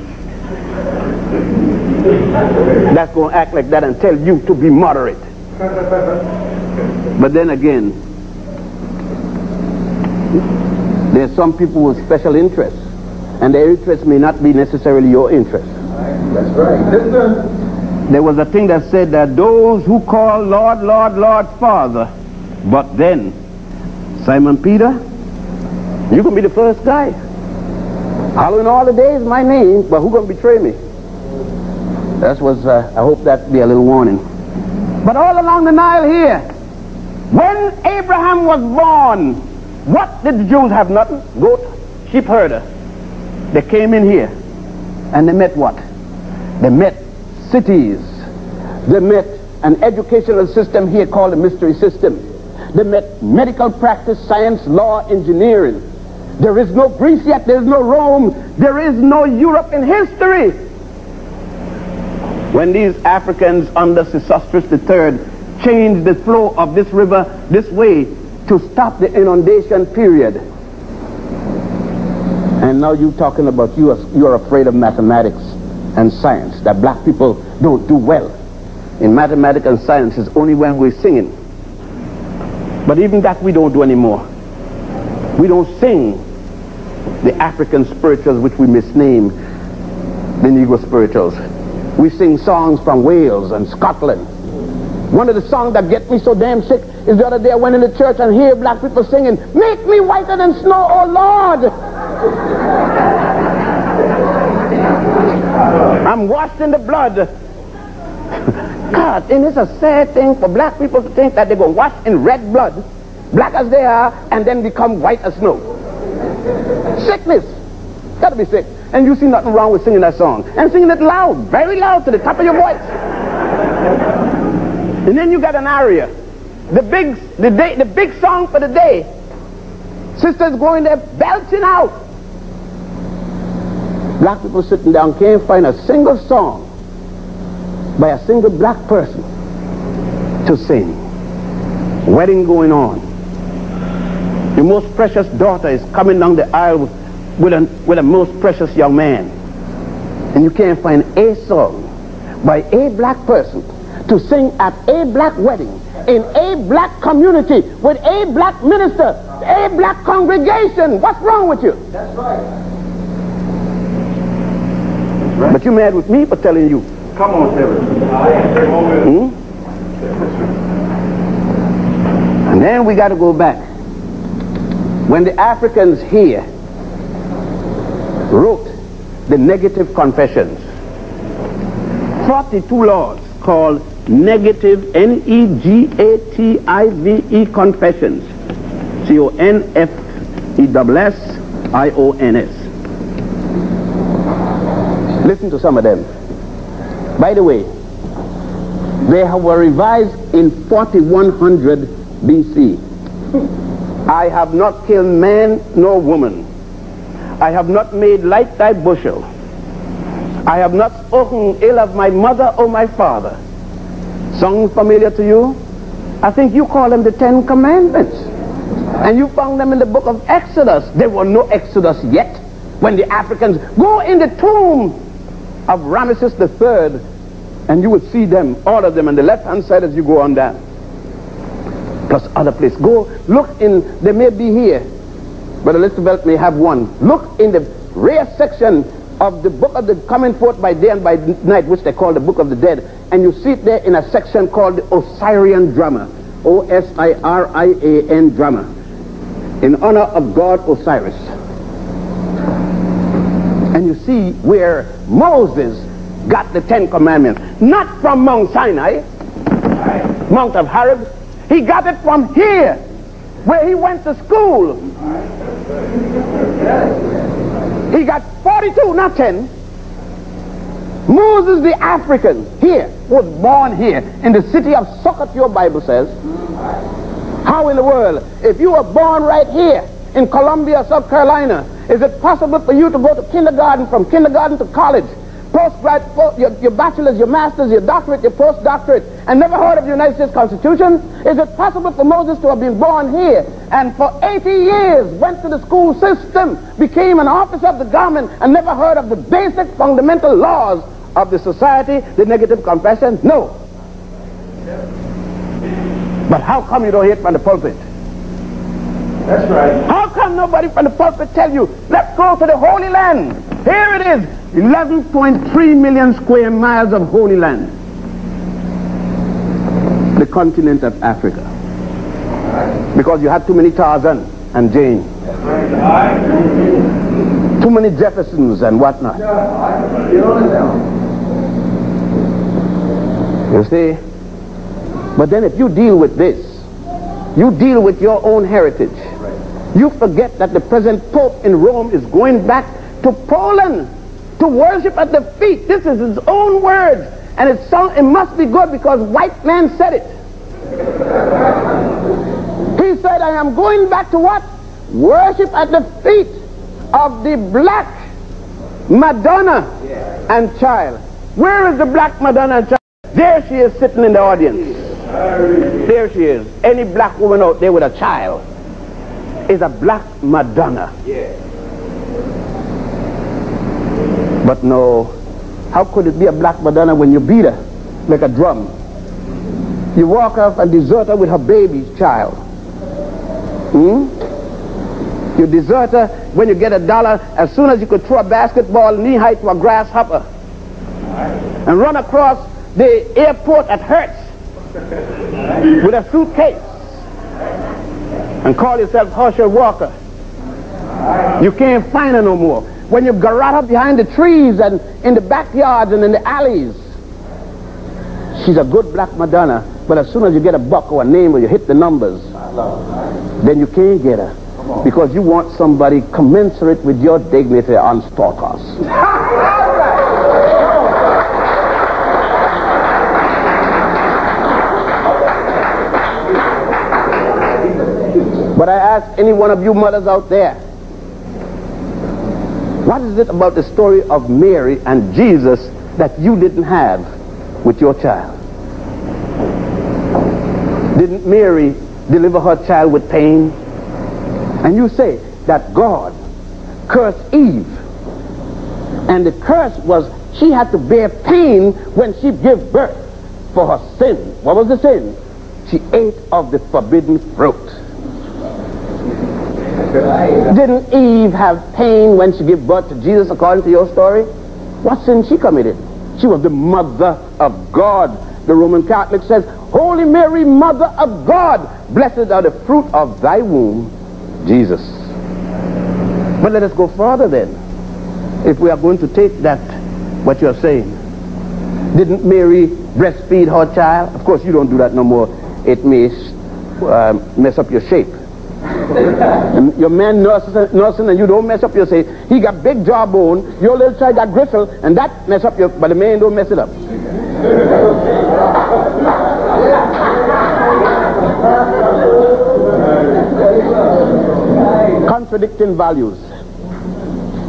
that's going to act like that and tell you to be moderate. But then again, there's some people with special interests, and their interests may not be necessarily your interests. That's right. There was a thing that said that those who call Lord, Lord, Lord, Father, but then Simon Peter, you can be the first guy. Hallowing all the days my name, but who gonna betray me? That was, I hope that be a little warning. But all along the Nile here, when Abraham was born, what did the Jews have? Nothing? Goat, sheep herder. They came in here, and they met what? They met cities. They met an educational system here called the mystery system. They met medical practice, science, law, engineering. There is no Greece yet, there is no Rome, there is no Europe in history. When these Africans under Sesostris III changed the flow of this river this way to stop the inundation period. And now you're talking about you're afraid of mathematics and science, that black people don't do well in mathematics and science is only when we're singing. But even that we don't do anymore. We don't sing the African spirituals which we misname the Negro spirituals. We sing songs from Wales and Scotland. One of the songs that get me so damn sick is the other day I went in the church and hear black people singing, "Make me whiter than snow, oh Lord." I'm washed in the blood. God, and it's a sad thing for black people to think that they're going to wash in red blood, black as they are, and then become white as snow. Sickness. Got to be sick. And you see nothing wrong with singing that song. And singing it loud, very loud, to the top of your voice. And then you got an aria. The big song for the day. Sisters going there belching out. Black people sitting down can't find a single song by a single black person to sing. Wedding going on. Your most precious daughter is coming down the aisle with a most precious young man. And you can't find a song by a black person to sing at a black wedding, in a black community, with a black minister, a black congregation. What's wrong with you? That's right. But you're mad with me for telling you Come on, David. And then we got to go back. When the Africans here wrote the negative confessions, 42 laws called negative, Negative confessions, Confessions. Listen to some of them. By the way, they were revised in 4100 BC. I have not killed man nor woman. I have not made light thy bushel. I have not spoken ill of my mother or my father. Songs familiar to you? I think you call them the 10 Commandments. And you found them in the book of Exodus. There were no Exodus yet. When the Africans go in the tomb of Ramesses III, and you will see them, all of them, on the left-hand side as you go on down. Plus other places. Go, look in, they may be here. Brother Listervelt may have one. Look in the rear section of the book of the coming forth by day and by night, which they call the book of the dead. And you see it there in a section called the Osirian drama. Osirian drama. In honor of God Osiris. And you see where Moses got the 10 Commandments. Not from Mount Sinai, Mount of Horeb. He got it from here, where he went to school. He got 42, not 10. Moses the African, here, was born here, in the city of Sukkot, your Bible says. How in the world, if you were born right here, in Columbia, South Carolina, is it possible for you to go to kindergarten, from kindergarten to college, your bachelor's, your master's, your doctorate, your postdoctorate, and never heard of the United States Constitution? Is it possible for Moses to have been born here and for 80 years went to the school system, became an officer of the government, and never heard of the basic fundamental laws of the society, the negative confession? No. But how come you don't hear it from the pulpit? That's right. How come nobody from the pulpit tell you, let's go to the Holy Land? Here it is, 11.3 million square miles of Holy Land. The continent of Africa. Because you had too many Tarzan and Jane. Too many Jeffersons and whatnot. You see? But then if you deal with this, you deal with your own heritage. You forget that the present Pope in Rome is going back to Poland to worship at the feet. This is his own words. And it must be good because white man said it. He said, I am going back to what? Worship at the feet of the black Madonna and child. Where is the black Madonna and child? There she is sitting in the audience. There she is. Any black woman out there with a child is a black Madonna. But no, how could it be a black Madonna when you beat her like a drum? You walk off and desert her with her baby's child. You desert her when you get $1 as soon as you could throw a basketball knee-high to a grasshopper and run across the airport at Hertz with a suitcase and call yourself Herschel Walker. You can't find her no more. When you garrote up behind the trees and in the backyards and in the alleys, she's a good black Madonna, but as soon as you get a buck or a name or you hit the numbers, then you can't get her because you want somebody commensurate with your dignity on stalkers. But I ask any one of you mothers out there, what is it about the story of Mary and Jesus that you didn't have with your child? Didn't Mary deliver her child with pain? And you say that God cursed Eve. And the curse was she had to bear pain when she gave birth for her sin. What was the sin? She ate of the forbidden fruit. Didn't Eve have pain when she gave birth to Jesus according to your story? What sin she committed? She was the mother of God. The Roman Catholic says, Holy Mary, Mother of God, blessed are the fruit of thy womb, Jesus. But let us go further then. If we are going to take that, what you're saying, didn't Mary breastfeed her child? Of course, you don't do that no more. It may mess up your shape. And your man nursing and you don't mess up your shape. He got big jawbone, your little child got gristle, and that mess up your, but the man don't mess it up. Contradicting values.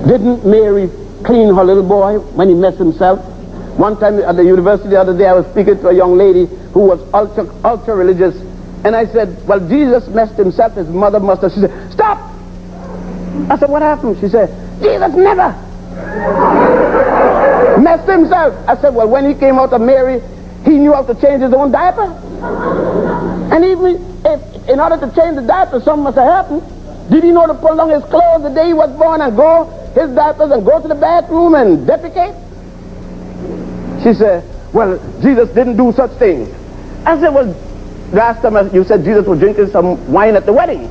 Didn't Mary clean her little boy when he messed himself? One time at the university the other day, I was speaking to a young lady who was ultra religious, and I said, well, Jesus messed himself, his mother must have. She said, stop! I said, what happened? She said, Jesus never messed himself. I said, well, when he came out of Mary, he knew how to change his own diaper. And even if, in order to change the diaper, something must have happened. Did he know to pull down his clothes the day he was born and go his diapers and go to the bathroom and defecate? She said, well, Jesus didn't do such things. I said, well, last time you said Jesus was drinking some wine at the wedding,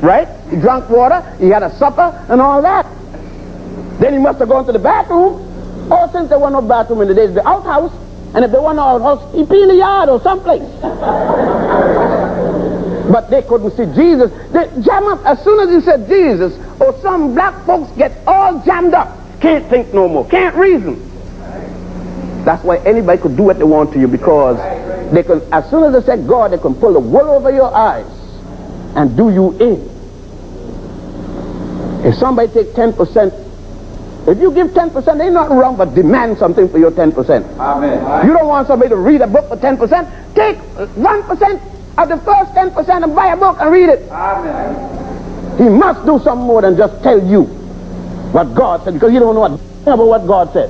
right? He drank water, he had a supper and all that. Then he must have gone to the bathroom. Oh, since there was no bathroom in the days, the outhouse. And if there was no outhouse, he'd be in the yard or someplace. But they couldn't see Jesus. They jam up. As soon as he said Jesus, or some black folks get all jammed up. Can't think no more. Can't reason. That's why anybody could do what they want to you, because they can, as soon as they say God, they can pull the wool over your eyes and do you in. If somebody take 10%, if you give 10%, there ain't nothing wrong but demand something for your 10%. Amen. You don't want somebody to read a book for 10%. Take 1% of the first 10% and buy a book and read it. Amen. He must do something more than just tell you what God said, because you don't know about what God said.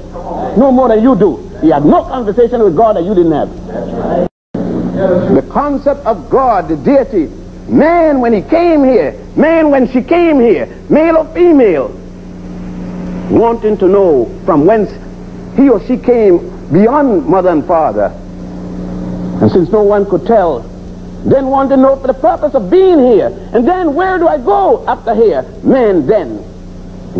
No more than you do. He had no conversation with God that you didn't have. That's right. The concept of God, the deity, man when he came here, man when she came here, male or female, wanting to know from whence he or she came beyond mother and father. And since no one could tell, then want to know for the purpose of being here. And then where do I go after here? Man then.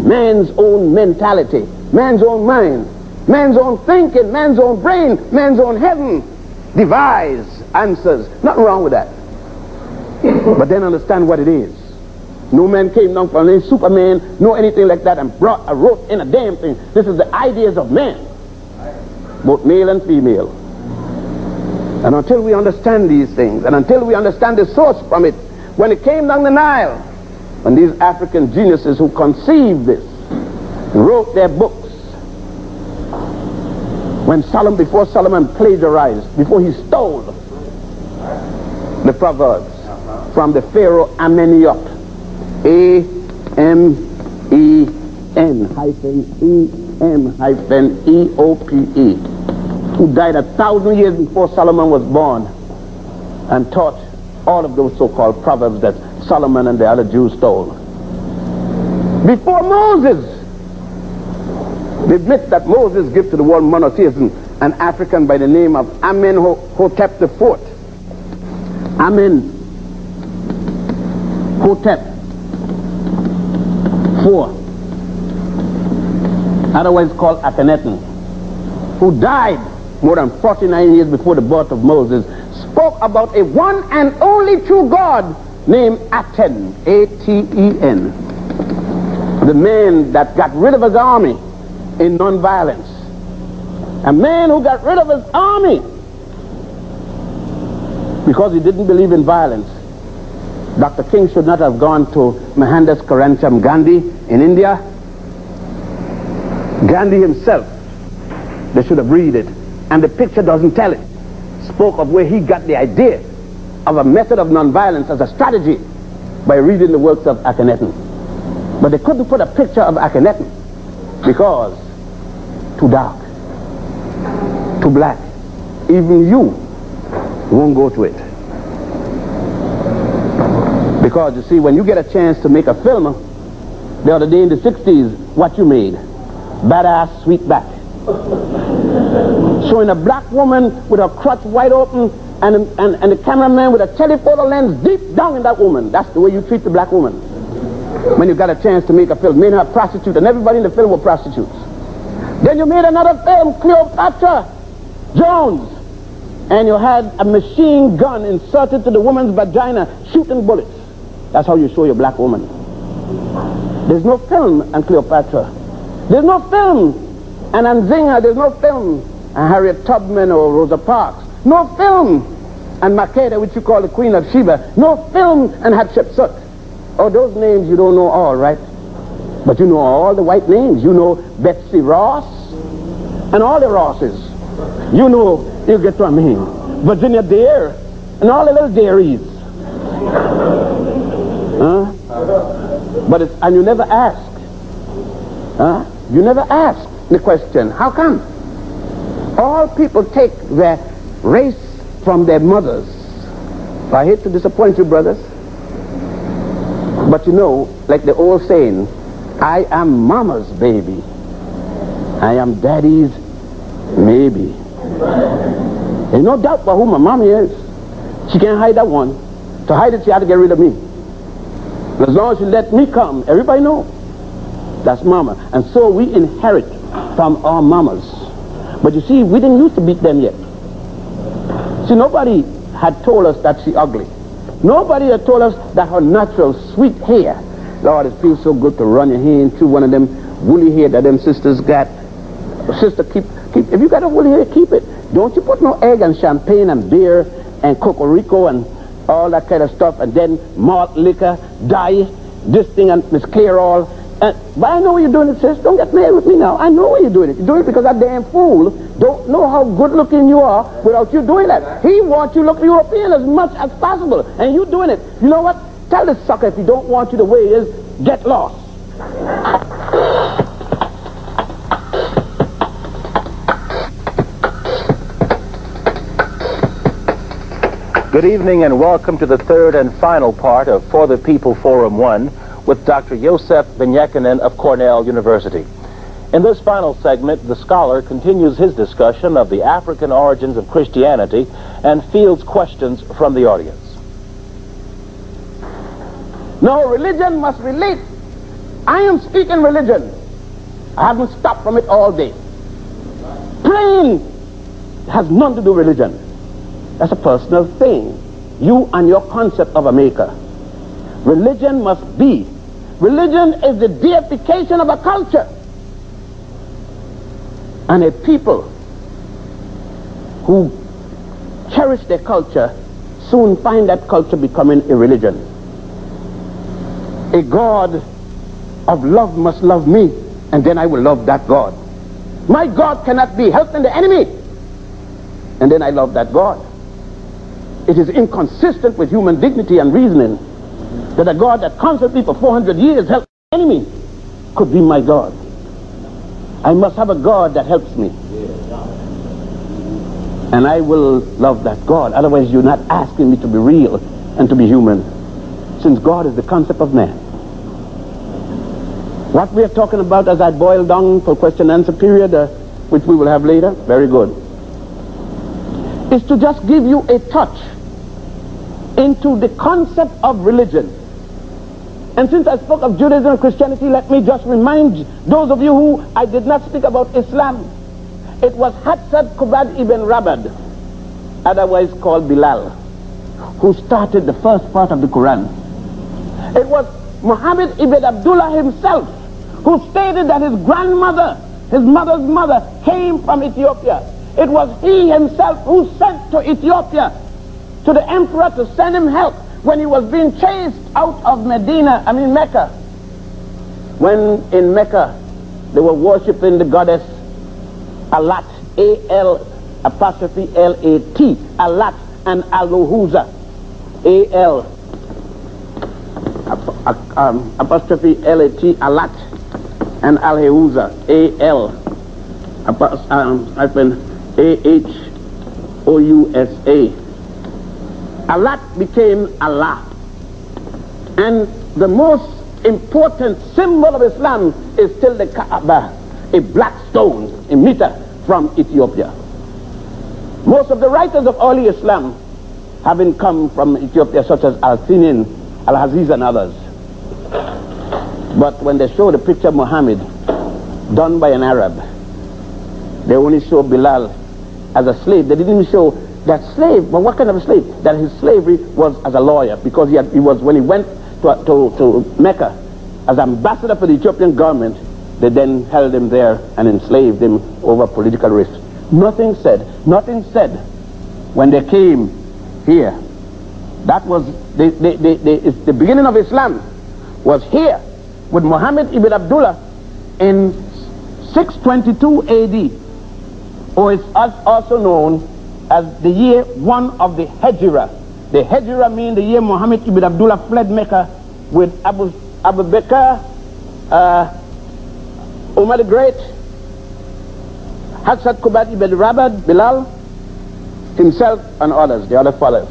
Man's own mentality, man's own mind, man's own thinking, man's own brain, man's own heaven devise answers. Nothing wrong with that. But then understand what it is. No man came down from any Superman, no anything like that, and wrote in a damn thing. This is the ideas of men, both male and female. And until we understand these things, and until we understand the source from it, when it came down the Nile, when these African geniuses who conceived this wrote their books, when before Solomon plagiarized, before he stole the Proverbs from the Pharaoh Ameneop, A-M-E-N-E-M-E-O-P-E, who died 1,000 years before Solomon was born, and taught all of those so-called proverbs that Solomon and the other Jews stole. Before Moses, they admit that Moses gave to the world monotheism, an African by the name of Amenhotep IV. Amenhotep IV, otherwise called Akhenaten, who died more than 49 years before the birth of Moses, spoke about a one and only true God named Aten, A-T-E-N, the man that got rid of his army in non-violence. A man who got rid of his army because he didn't believe in violence. Dr. King should not have gone to Mohandas Karamchand Gandhi in India. Gandhi himself, they should have read it, and the picture doesn't tell it. Spoke of where he got the idea of a method of non-violence as a strategy by reading the works of Akhenaten. But they couldn't put a picture of Akhenaten because too dark, too black. Even you won't go to it. Because you see, when you get a chance to make a film, the other day in the 60s, what you made? Badass Sweetback. Showing a black woman with her crotch wide open and the cameraman with a telephoto lens deep down in that woman. That's the way you treat the black woman. When you got a chance to make a film, made her a prostitute, and everybody in the film were prostitutes. Then you made another film, Cleopatra Jones, and you had a machine gun inserted to the woman's vagina, shooting bullets. That's how you show your black woman. There's no film on Cleopatra. There's no film on Nzinga. There's no film on Harriet Tubman or Rosa Parks. No film on Makeda, which you call the Queen of Sheba. No film on Hatshepsut. Oh, those names you don't know all, right? But you know all the white names. You know Betsy Ross and all the Rosses. You know, you get what I mean, Virginia Dare and all the little dairies. Huh? But it's, and you never ask. Huh? You never ask the question, how come? All people take their race from their mothers. I hate to disappoint you, brothers. But you know, like the old saying, I am mama's baby. I am daddy's maybe. There's no doubt about who my mommy is. She can't hide that one. To hide it, she had to get rid of me. As long as she let me come, everybody know. That's mama. And so we inherit from our mamas. But you see, we didn't used to beat them yet. See, nobody had told us that she ugly. Nobody had told us that her natural sweet hair. Lord, it feels so good to run your hand through one of them woolly hair that them sisters got. Sister, keep. If you got a woolly hair, keep it. Don't you put no egg and champagne and beer and cocorico and all that kind of stuff, and then malt liquor, dye, this thing and Miss Clear all. But I know what you're doing it, sis. Don't get mad with me now. I know why you're doing it. You're doing it because that damn fool don't know how good looking you are without you doing that. He wants you to look European as much as possible, and you doing it. You know what? Tell this sucker if he don't want you the way he is, get lost. Good evening and welcome to the third and final part of For the People Forum 1 with Dr. Yosef Yachannun of Cornell University. In this final segment, the scholar continues his discussion of the African origins of Christianity and fields questions from the audience. No, religion must relate. I am speaking religion. I haven't stopped from it all day. Praying has nothing to do with religion. That's a personal thing. You and your concept of a maker. Religion must be. Religion is the deification of a culture. And a people who cherish their culture soon find that culture becoming a religion. A God of love must love me, and then I will love that God. My God cannot be helping the enemy, and then I love that God. It is inconsistent with human dignity and reasoning that a God that constantly for 400 years helped the enemy could be my God. I must have a God that helps me. And I will love that God. Otherwise you're not asking me to be real and to be human, since God is the concept of man. What we are talking about, as I boil down for question and answer period, which we will have later, very good, is to just give you a touch into the concept of religion. And since I spoke of Judaism and Christianity, let me just remind those of you who I did not speak about Islam. It was Hatzad Kubad ibn Rabad, otherwise called Bilal, who started the first part of the Quran. It was Muhammad ibn Abdullah himself who stated that his grandmother, his mother's mother, came from Ethiopia. It was he himself who sent to Ethiopia to the emperor to send him help when he was being chased out of Mecca. When in Mecca they were worshipping the goddess Alat, A-L'-L-A-T, Alat, and Al-Huza, A-L'-L-A-T, Alat, and Al-Huza, A-L-A-H-O-U-S-A. Alat became Allah. And the most important symbol of Islam is still the Kaaba, a black stone, a meter, from Ethiopia. Most of the writers of early Islam having come from Ethiopia, such as Al-Sinin, Al-Aziz, and others. But when they show the picture of Muhammad done by an Arab, they only show Bilal as a slave. They didn't even show that slave. But what kind of a slave? That his slavery was as a lawyer, because he was, when he went to Mecca as ambassador for the Ethiopian government, they then held him there and enslaved him over political risk. Nothing said when they came here. That was the beginning of Islam was here with Muhammad ibn Abdullah in 622 AD, or it's also known as the year 1 of the Hijrah. The Hijrah means the year Muhammad ibn Abdullah fled Mecca with Abu Bakr, Umar the Great, Hazrat Kubat ibn Rabad, Bilal, himself and others, the other fathers.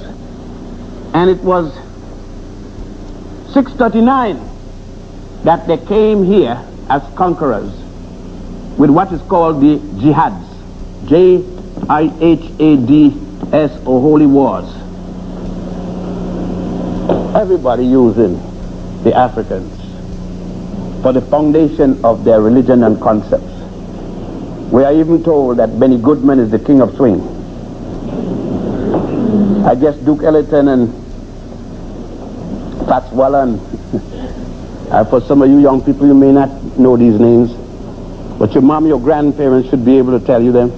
And it was 639 that they came here as conquerors with what is called the jihads, Jihads, or holy wars. Everybody using the Africans for the foundation of their religion and concepts. We are even told that Benny Goodman is the king of swing. I guess Duke Ellington and Fats Waller, and for some of you young people, you may not know these names, but your mom, your grandparents should be able to tell you them.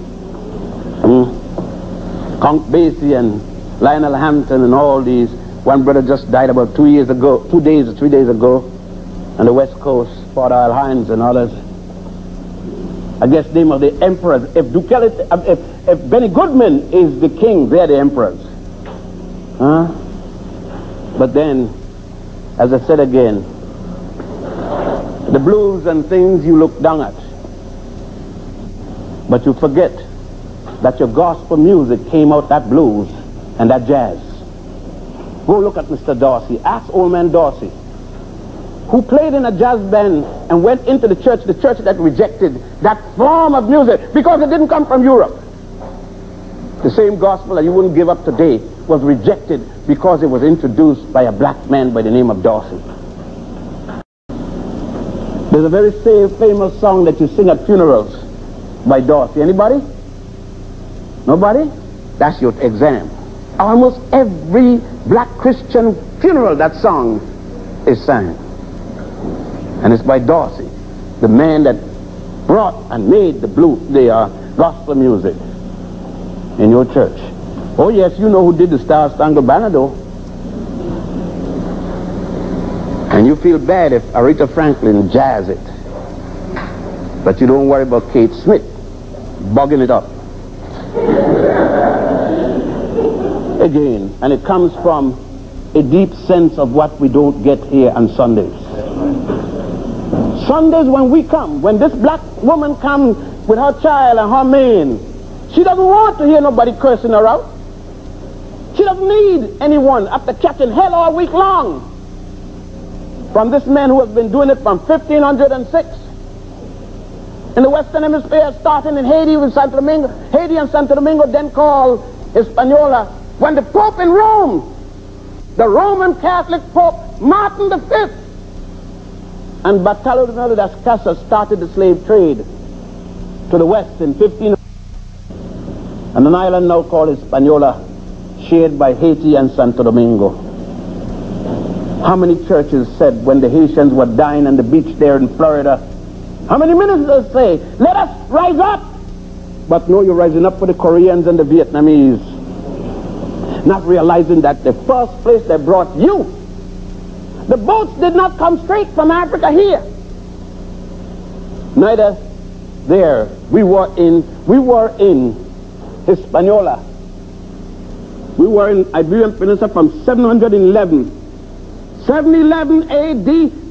Conk Basie and Lionel Hampton and all these. One brother just died about 2 days or 3 days ago on the West Coast, Father Al Hines and others. I guess name of the emperors. If Benny Goodman is the king, they're the emperors. But then, as I said again, the blues and things you look down at, but you forget that your gospel music came out that blues and that jazz. Go look at Mr. Dorsey. Ask old man Dorsey, who played in a jazz band and went into the church that rejected that form of music because it didn't come from Europe. The same gospel that you wouldn't give up today was rejected because it was introduced by a black man by the name of Dorsey. There's a very famous song that you sing at funerals by Dorsey. Anybody? Nobody? That's your exam. Almost every black Christian funeral, that song is sang. And it's by Dorsey, the man that brought and made the gospel music in your church. Oh yes, you know who did the Star Spangled Banner though. And you feel bad if Aretha Franklin jazz it. But you don't worry about Kate Smith bugging it up. Again, and it comes from a deep sense of what we don't get here on Sundays. Sundays when we come, when this black woman comes with her child and her man, she doesn't want to hear nobody cursing her out. She doesn't need anyone after catching hell all week long from this man who has been doing it from 1506 in the Western Hemisphere, starting in Haiti and Santo Domingo, then called Hispaniola. When the Pope in Rome, the Roman Catholic Pope Martin V and Bartolomé das Casas started the slave trade to the west in 1500, and an island now called Hispaniola, shared by Haiti and Santo Domingo. How many churches said when the Haitians were dying on the beach there in Florida, how many ministers say, let us rise up? But no, you're rising up for the Koreans and the Vietnamese, not realizing that the first place they brought you, the boats did not come straight from Africa here. Neither there. We were in Hispaniola. We were in Iberian Peninsula from 711 AD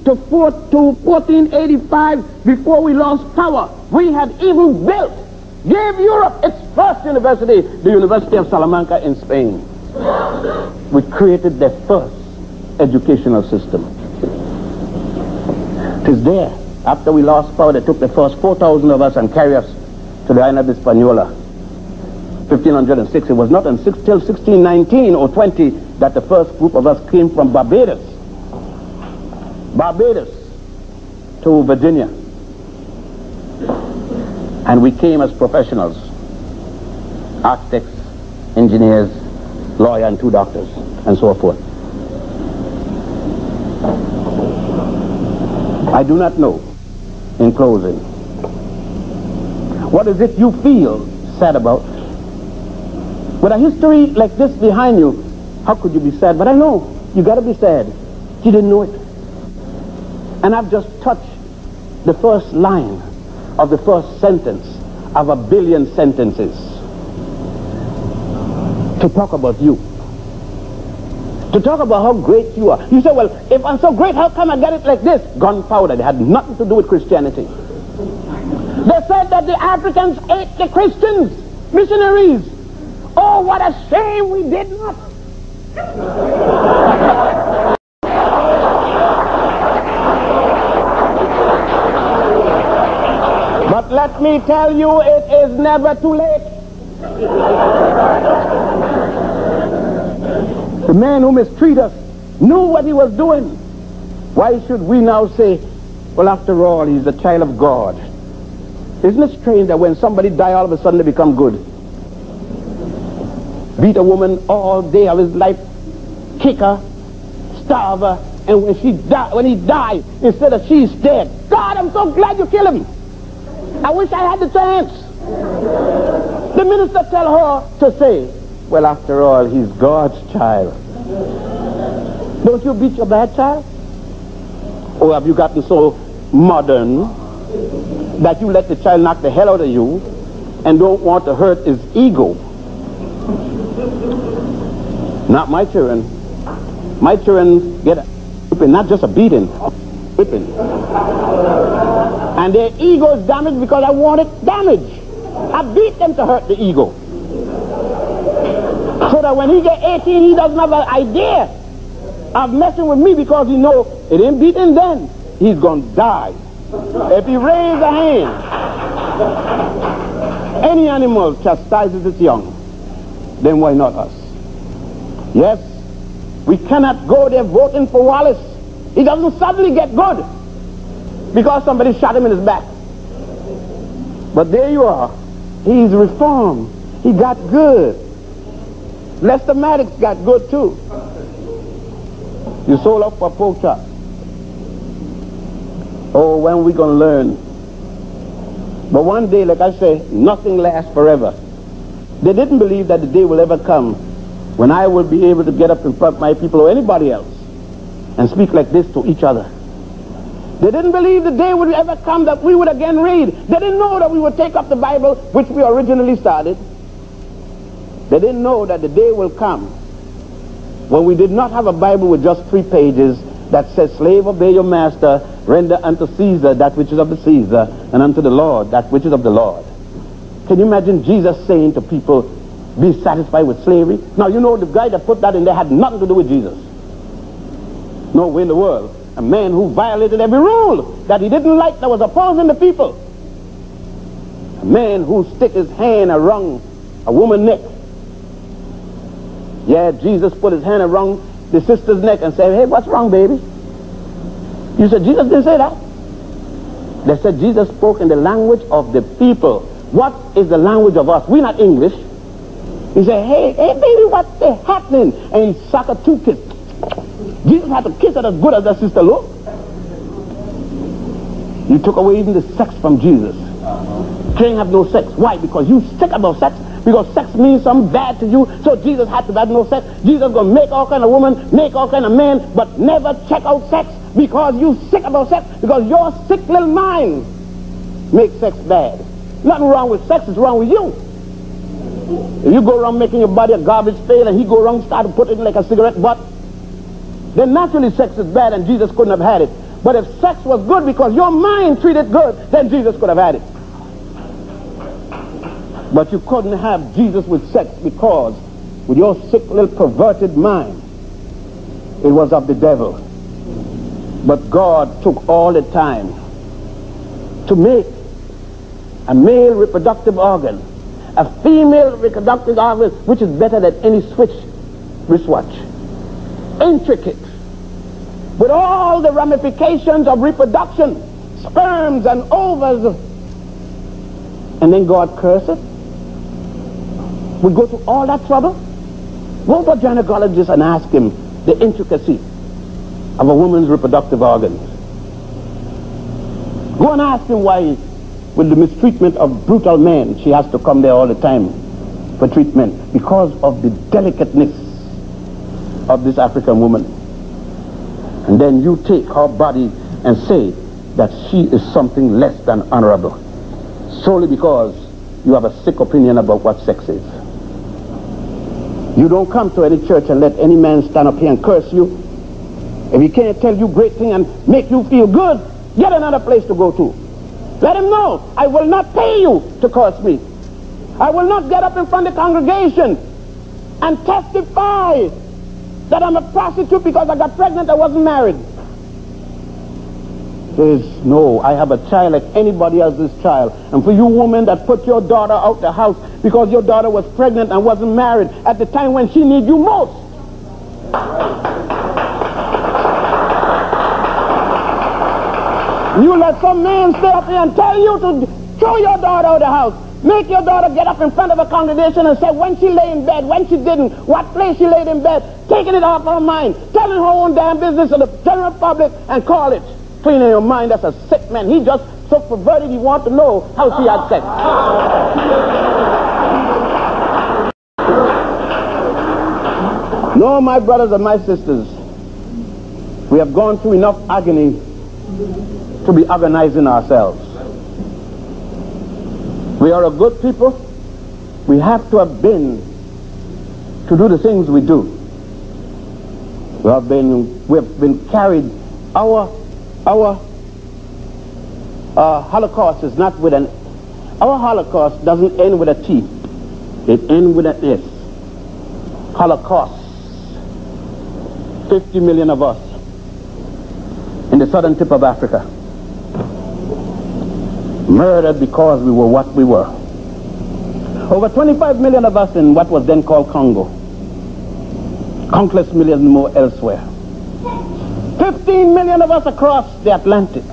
to 1485, before we lost power. We had even gave Europe its first university, the University of Salamanca in Spain. We created the first educational system. It is there. After we lost power, they took the first 4,000 of us and carried us to the island of Hispaniola. 1506. It was not until 1619 or 20 that the first group of us came from Barbados to Virginia. And we came as professionals, architects, engineers, lawyer, and 2 doctors, and so forth. I do not know, in closing, what is it you feel sad about? With a history like this behind you, how could you be sad? But I know, you got to be sad. You didn't know it. And I've just touched the first line of the first sentence of a billion sentences to talk about you. To talk about how great you are. You say, well, if I'm so great, how come I get it like this? Gunpowder. It had nothing to do with Christianity. They said that the Africans ate the Christians, missionaries. Oh, what a shame we did not. But let me tell you, it is never too late. The man who mistreated us knew what he was doing. Why should we now say, well, after all, he's a child of God? Isn't it strange that when somebody dies, all of a sudden they become good? Beat a woman all day of his life, kick her, starve her, and when he died, instead of she's dead, God, I'm so glad you killed him. I wish I had the chance. The minister tell her to say, well, after all, he's God's child. Don't you beat your bad child? Or have you gotten so modern that you let the child knock the hell out of you and don't want to hurt his ego? Not my children. My children get a whipping, not just a beating, whipping. And their ego is damaged because I want it damaged. I beat them to hurt the ego. So that when he get 18, he doesn't have an idea of messing with me because he knows it ain't beating then. He's going to die. If he raises a hand, any animal chastises its young, then why not us? Yes, we cannot go there voting for Wallace. He doesn't suddenly get good because somebody shot him in his back. But there you are. He's reformed. He got good. Lester Maddox got good too. You sold up for pork chop. Oh, when are we going to learn? But one day, like I say, nothing lasts forever. They didn't believe that the day will ever come when I will be able to get up in front of my people or anybody else and speak like this to each other. They didn't believe the day would ever come that we would again read. They didn't know that we would take up the Bible, which we originally started. They didn't know that the day will come when we did not have a Bible with just 3 pages that says, slave, obey your master, render unto Caesar that which is of the Caesar, and unto the Lord that which is of the Lord. Can you imagine Jesus saying to people, be satisfied with slavery? Now, you know, the guy that put that in there had nothing to do with Jesus. No way in the world. A man who violated every rule that he didn't like, that was opposing the people. A man who stick his hand around a woman's neck. Yeah, Jesus put his hand around the sister's neck and said, hey, what's wrong, baby? You said, Jesus didn't say that. They said Jesus spoke in the language of the people. What is the language of us? We're not English. He said, hey, baby, what's happening? And he sucked her 2 kisses. Jesus had to kiss her as good as that sister looked. You took away even the sex from Jesus. Can't have no sex. Why? Because you sick about sex. Because sex means something bad to you. So Jesus had to have no sex. Jesus going to make all kind of woman, make all kind of man, but never check out sex because you sick about sex. Because your sick little mind makes sex bad. Nothing wrong with sex, it's wrong with you. If you go around making your body a garbage pail and he go around start to put it in like a cigarette butt, then naturally sex is bad and Jesus couldn't have had it. But if sex was good because your mind treated good, then Jesus could have had it. But you couldn't have Jesus with sex because with your sick little perverted mind, it was of the devil. But God took all the time to make a male reproductive organ, a female reproductive organ, which is better than any wristwatch. Intricate, with all the ramifications of reproduction, sperms and ovaries. And then God curse it? We go to all that trouble? Go to a gynecologist and ask him the intricacy of a woman's reproductive organs. Go and ask him why, with the mistreatment of brutal men, she has to come there all the time for treatment, because of the delicateness of this African woman. And then you take her body and say that she is something less than honorable, solely because you have a sick opinion about what sex is. You don't come to any church and let any man stand up here and curse you. If he can't tell you great things and make you feel good, get another place to go to. Let him know, I will not pay you to curse me. I will not get up in front of the congregation and testify that I'm a prostitute because I got pregnant, I wasn't married. There's no, I have a child like anybody else's child. And for you women that put your daughter out the house because your daughter was pregnant and wasn't married at the time when she needs you most. You let some man stay up here and tell you to throw your daughter out of the house. Make your daughter get up in front of a congregation and say when she lay in bed, when she didn't, what place she laid in bed, taking it off her mind, telling her own damn business to the general public and call it. Cleaning your mind, that's a sick man. He just so perverted he wants to know how she had sex. No, my brothers and my sisters, we have gone through enough agony to be agonizing ourselves. We are a good people. We have to have been to do the things we do. We have been carried. Our Holocaust is not with an... Our Holocaust doesn't end with a T. It ends with an S. Holocaust. 50 million of us in the southern tip of Africa. Murdered because we were what we were. Over 25 million of us in what was then called Congo. Countless millions more elsewhere. 15 million of us across the Atlantic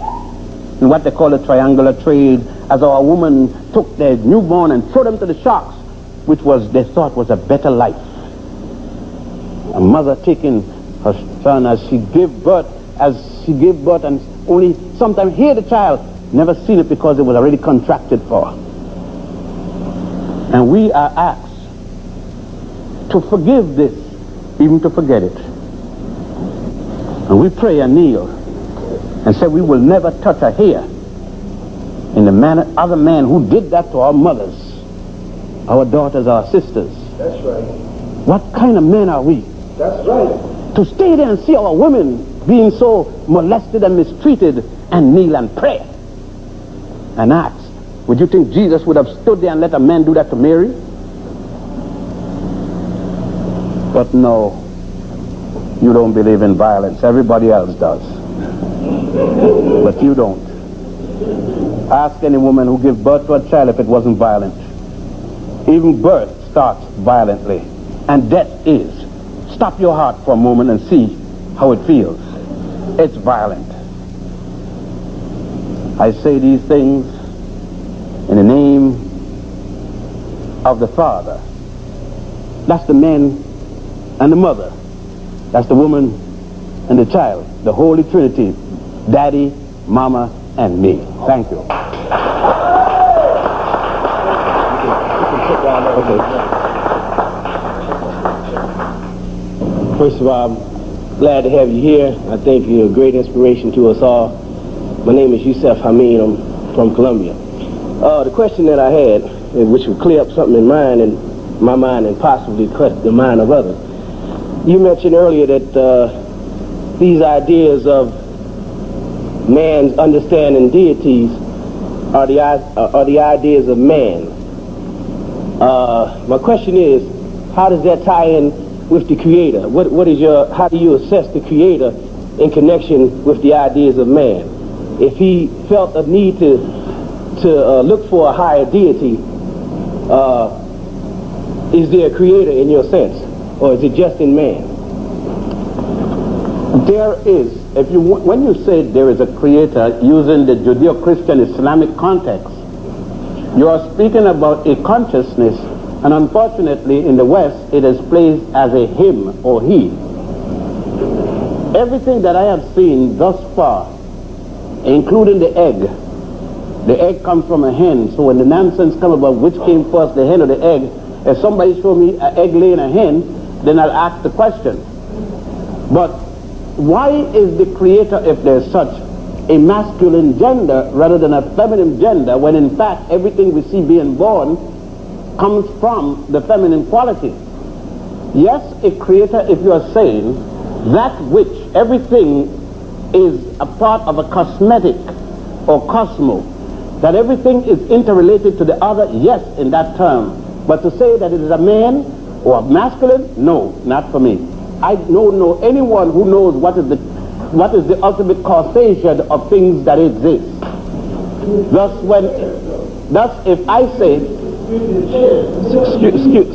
in what they call a triangular trade, as our women took their newborn and threw them to the sharks, which was they thought was a better life. A mother taking her son as she gave birth, and only sometimes hear the child, never seen it because it was already contracted for. And we are asked to forgive this, even to forget it. And we pray and kneel and say we will never touch a hair in the manner other man who did that to our mothers, our daughters, our sisters. That's right. What kind of men are we? That's right. To stay there and see our women being so molested and mistreated and kneel and pray and ask, would you think Jesus would have stood there and let a man do that to Mary? But no. You don't believe in violence. Everybody else does. But you don't. Ask any woman who gave birth to a child if it wasn't violent. Even birth starts violently. And death is. Stop your heart for a moment and see how it feels. It's violent. I say these things in the name of the Father. That's the man and the mother. That's the woman and the child, the Holy Trinity, Daddy, Mama, and me. Thank you. First of all, I'm glad to have you here. I think you're a great inspiration to us all. My name is Yosef. I'm from Colombia. The question that I had, which would clear up something in my mind and possibly cut the mind of others. You mentioned earlier that these ideas of man's understanding deities are the ideas of man. My question is, how does that tie in with the Creator? How do you assess the Creator in connection with the ideas of man? If he felt a need to to look for a higher deity, is there a creator in your sense, or is it just in man? There is. When you say there is a creator using the Judeo-Christian Islamic context, you are speaking about a consciousness, and unfortunately in the West it is placed as a him or he. Everything that I have seen thus far, including the egg comes from a hen, so when the nonsense comes about which came first, the hen or the egg, if somebody show me an egg laying a hen, then I'll ask the question. But why is the creator, if there's such, a masculine gender rather than a feminine gender, when in fact everything we see being born comes from the feminine quality? Yes, a creator, if you are saying that which everything is a part of a cosmetic or cosmos, that everything is interrelated to the other, yes, in that term. But to say that it is a man or a masculine, no, not for me. I don't know anyone who knows what is the ultimate causation of things that exist. Thus, if I say,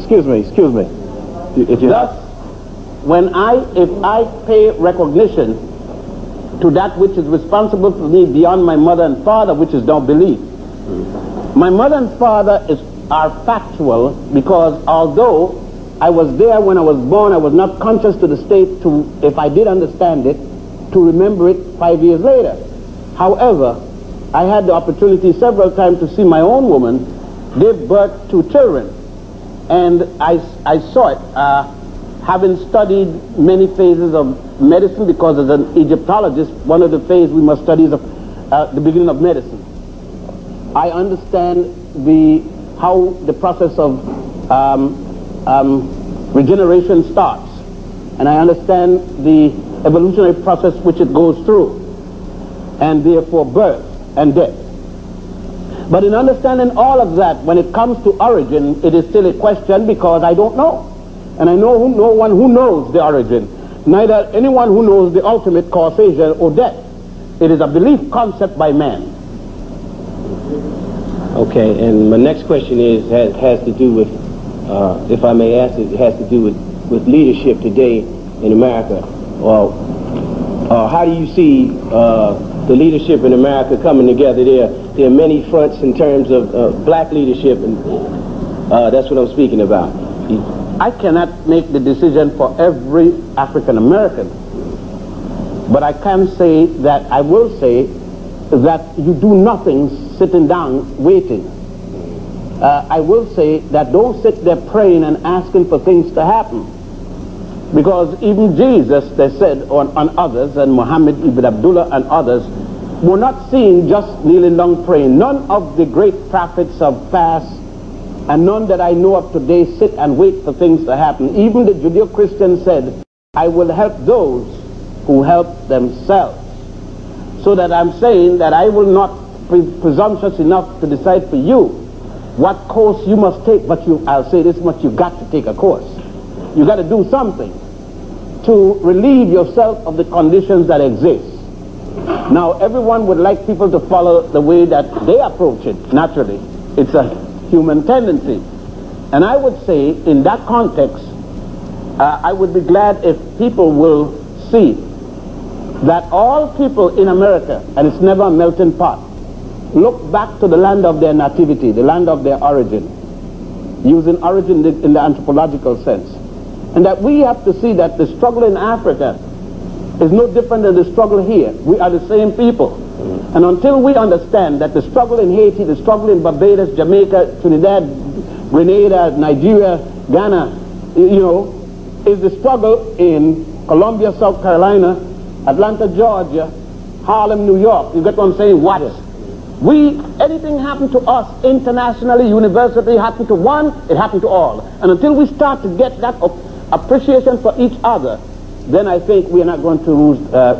excuse me. Thus, if I pay recognition to that which is responsible for me beyond my mother and father, which is no belief. My mother and father are factual, because although I was there when I was born, I was not conscious to the state to, if I did understand it, to remember it 5 years later. However, I had the opportunity several times to see my own woman give birth to children, and I saw it, having studied many phases of medicine, because as an Egyptologist, one of the phases we must study is the beginning of medicine. I understand how the process of regeneration starts, and I understand the evolutionary process which it goes through, and therefore birth and death. But in understanding all of that, when it comes to origin, it is still a question, because I don't know. And I know no one who knows the origin, neither anyone who knows the ultimate causation or death. It is a belief concept by man. Okay, and my next question has to do with, if I may ask it, has to do with leadership today in America. How do you see the leadership in America coming together? There are many fronts in terms of black leadership, and that's what I'm speaking about. I cannot make the decision for every African American, but I can say that I will say that you do nothing sitting down waiting. I will say that don't sit there praying and asking for things to happen, because even Jesus, they said on others, and Muhammad ibn Abdullah and others, were not seen just kneeling down praying. None of the great prophets of fast, and none that I know of today, sit and wait for things to happen. Even the Judeo-Christian said, I will help those who help themselves. So that I'm saying that I will not be presumptuous enough to decide for you what course you must take, but I'll say this much, you've got to take a course. You've got to do something to relieve yourself of the conditions that exist. Now, everyone would like people to follow the way that they approach it, naturally. It's a human tendency. And I would say, in that context, I would be glad if people will see that all people in America, and it's never a melting pot, look back to the land of their nativity, the land of their origin, using origin in the anthropological sense. And that we have to see that the struggle in Africa is no different than the struggle here. We are the same people. And until we understand that the struggle in Haiti, the struggle in Barbados, Jamaica, Trinidad, Grenada, Nigeria, Ghana, is the struggle in Columbia, South Carolina, Atlanta, Georgia, Harlem, New York. You get what I'm saying? What? Yes. Anything happened to us internationally, universally, happened to one, it happened to all. And until we start to get that appreciation for each other, then I think we are not going to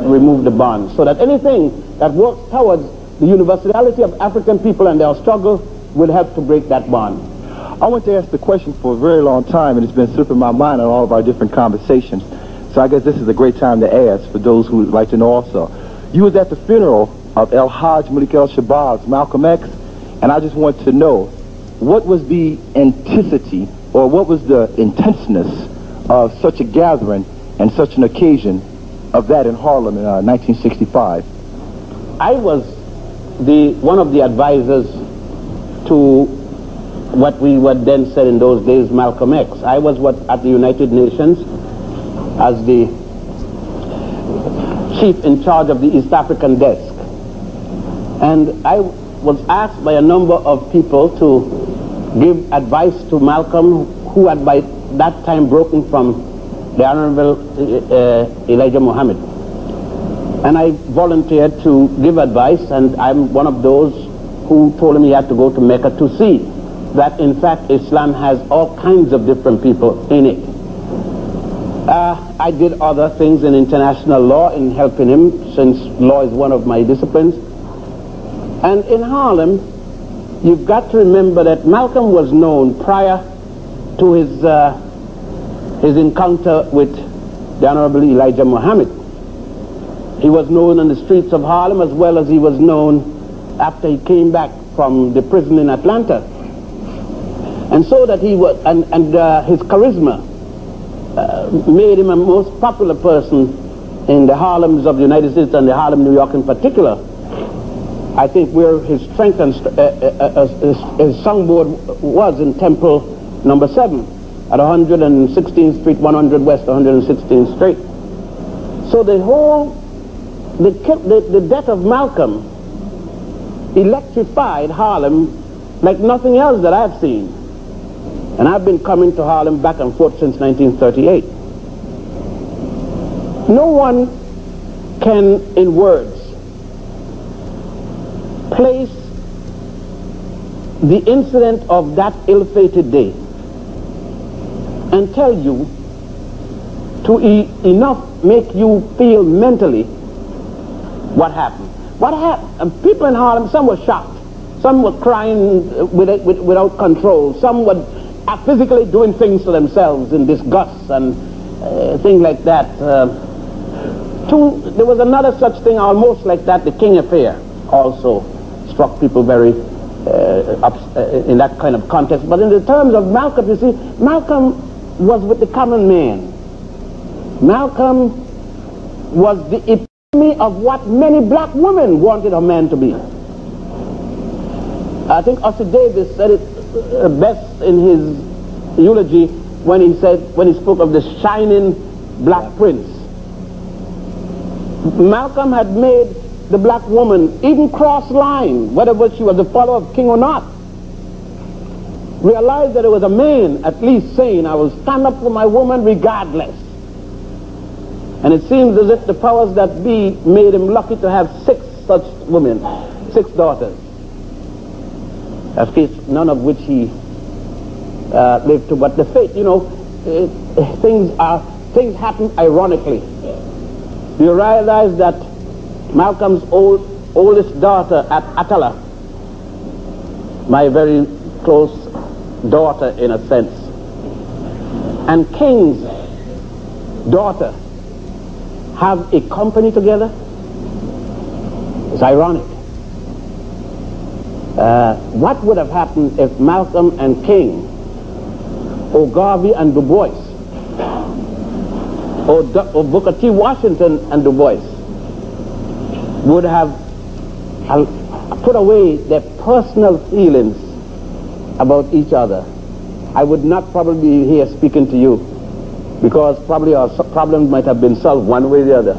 remove the bond. So that anything that works towards the universality of African people and their struggle will help to break that bond. I want to ask the question for a very long time, and it's been slipping my mind on all of our different conversations. So I guess this is a great time to ask for those who would like to know also. You was at the funeral of El Hajj Malik El Shabazz, Malcolm X, And I just want to know, what was the intensity, or what was the intenseness of such a gathering and such an occasion of that in Harlem in 1965? I was one of the advisors to what we would then said in those days Malcolm X. I was at the United Nations as the chief in charge of the East African desk. And I was asked by a number of people to give advice to Malcolm, who had by that time broken from the Honorable Elijah Muhammad. And I volunteered to give advice, and I'm one of those who told him he had to go to Mecca to see that, in fact, Islam has all kinds of different people in it. I did other things in international law in helping him, since law is one of my disciplines. And in Harlem, you've got to remember that Malcolm was known prior to his encounter with the Honorable Elijah Muhammad. He was known on the streets of Harlem, as well as he was known after he came back from the prison in Atlanta. And so that he was, and his charisma made him a most popular person in the Harlems of the United States, and the Harlem, New York in particular. I think where his strength and his songboard was in Temple number 7 at 116th Street, 100 West, 116th Street. So the death of Malcolm electrified Harlem like nothing else that I've seen. And I've been coming to Harlem back and forth since 1938. No one can, in words, place the incident of that ill-fated day and tell you to enough make you feel mentally what happened. What happened? And people in Harlem, some were shocked, some were crying without control, some were physically doing things to themselves in disgust and things like that. There was another such thing almost like that, the King affair, also struck people very in that kind of context. But in the terms of Malcolm, you see, Malcolm was with the common man. Malcolm was the epitome of what many black women wanted a man to be. I think Ossie Davis said it best in his eulogy when he spoke of the shining black prince. Malcolm had made the black woman even cross line, whether she was a follower of king or not, realize that it was a man at least saying, I will stand up for my woman regardless. And it seems as if the powers that be made him lucky to have 6 such women, 6 daughters, of course none of which he lived to. But the fate, things happen ironically. You realize that Malcolm's oldest daughter, Atala, my very close daughter in a sense, and King's daughter have a company together. It's ironic. What would have happened if Malcolm and King, or Garvey and Du Bois, or Booker T. Washington and Du Bois would have put away their personal feelings about each other? I would not probably be here speaking to you, because probably our problems might have been solved one way or the other.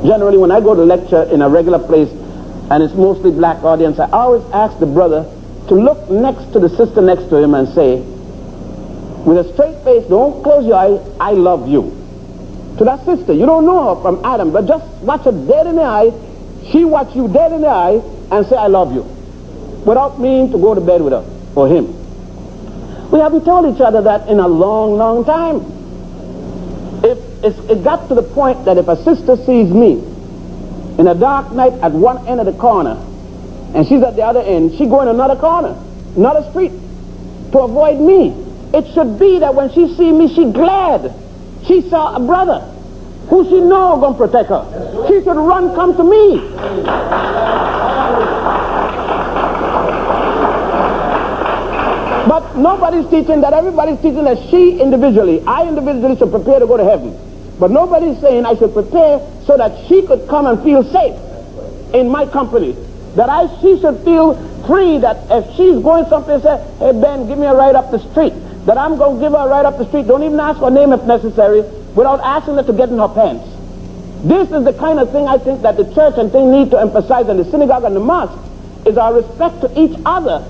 Generally, when I go to lecture in a regular place and it's mostly black audience, I always ask the brother to look next to the sister next to him and say, with a straight face, don't close your eyes, I love you. To that sister, you don't know her from Adam, but just watch her dead in the eye, she watch you dead in the eye, and say, I love you, without meaning to go to bed with her or him. We haven't told each other that in a long, long time. It got to the point that if a sister sees me in a dark night at one end of the corner, and she's at the other end, she go in another corner, another street, to avoid me. It should be that when she see me, she glad she saw a brother who she know gonna protect her. She should run, come to me. nobody's teaching that. Everybody's teaching that I individually should prepare to go to heaven. But nobody's saying I should prepare so that she could come and feel safe in my company. That she should feel free, that if she's going someplace, say, hey Ben, give me a ride up the street. That I'm going to give her a ride up the street. Don't even ask her name if necessary, without asking her to get in her pants. This is the kind of thing I think that the church and thing need to emphasize in the synagogue and the mosque, is our respect to each other,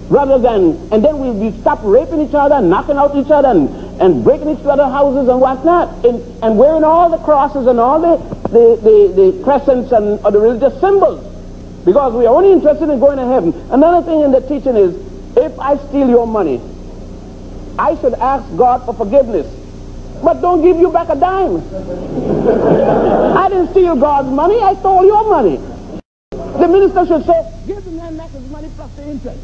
rather than, and then we stop raping each other and knocking out each other and breaking each other's houses and whatnot, and wearing all the crosses and all the crescents and the religious symbols, because we are only interested in going to heaven. Another thing in the teaching is, if I steal your money, I should ask God for forgiveness, but don't give you back a dime. I didn't steal God's money, I stole your money. The minister should say, give the man back his money plus the interest.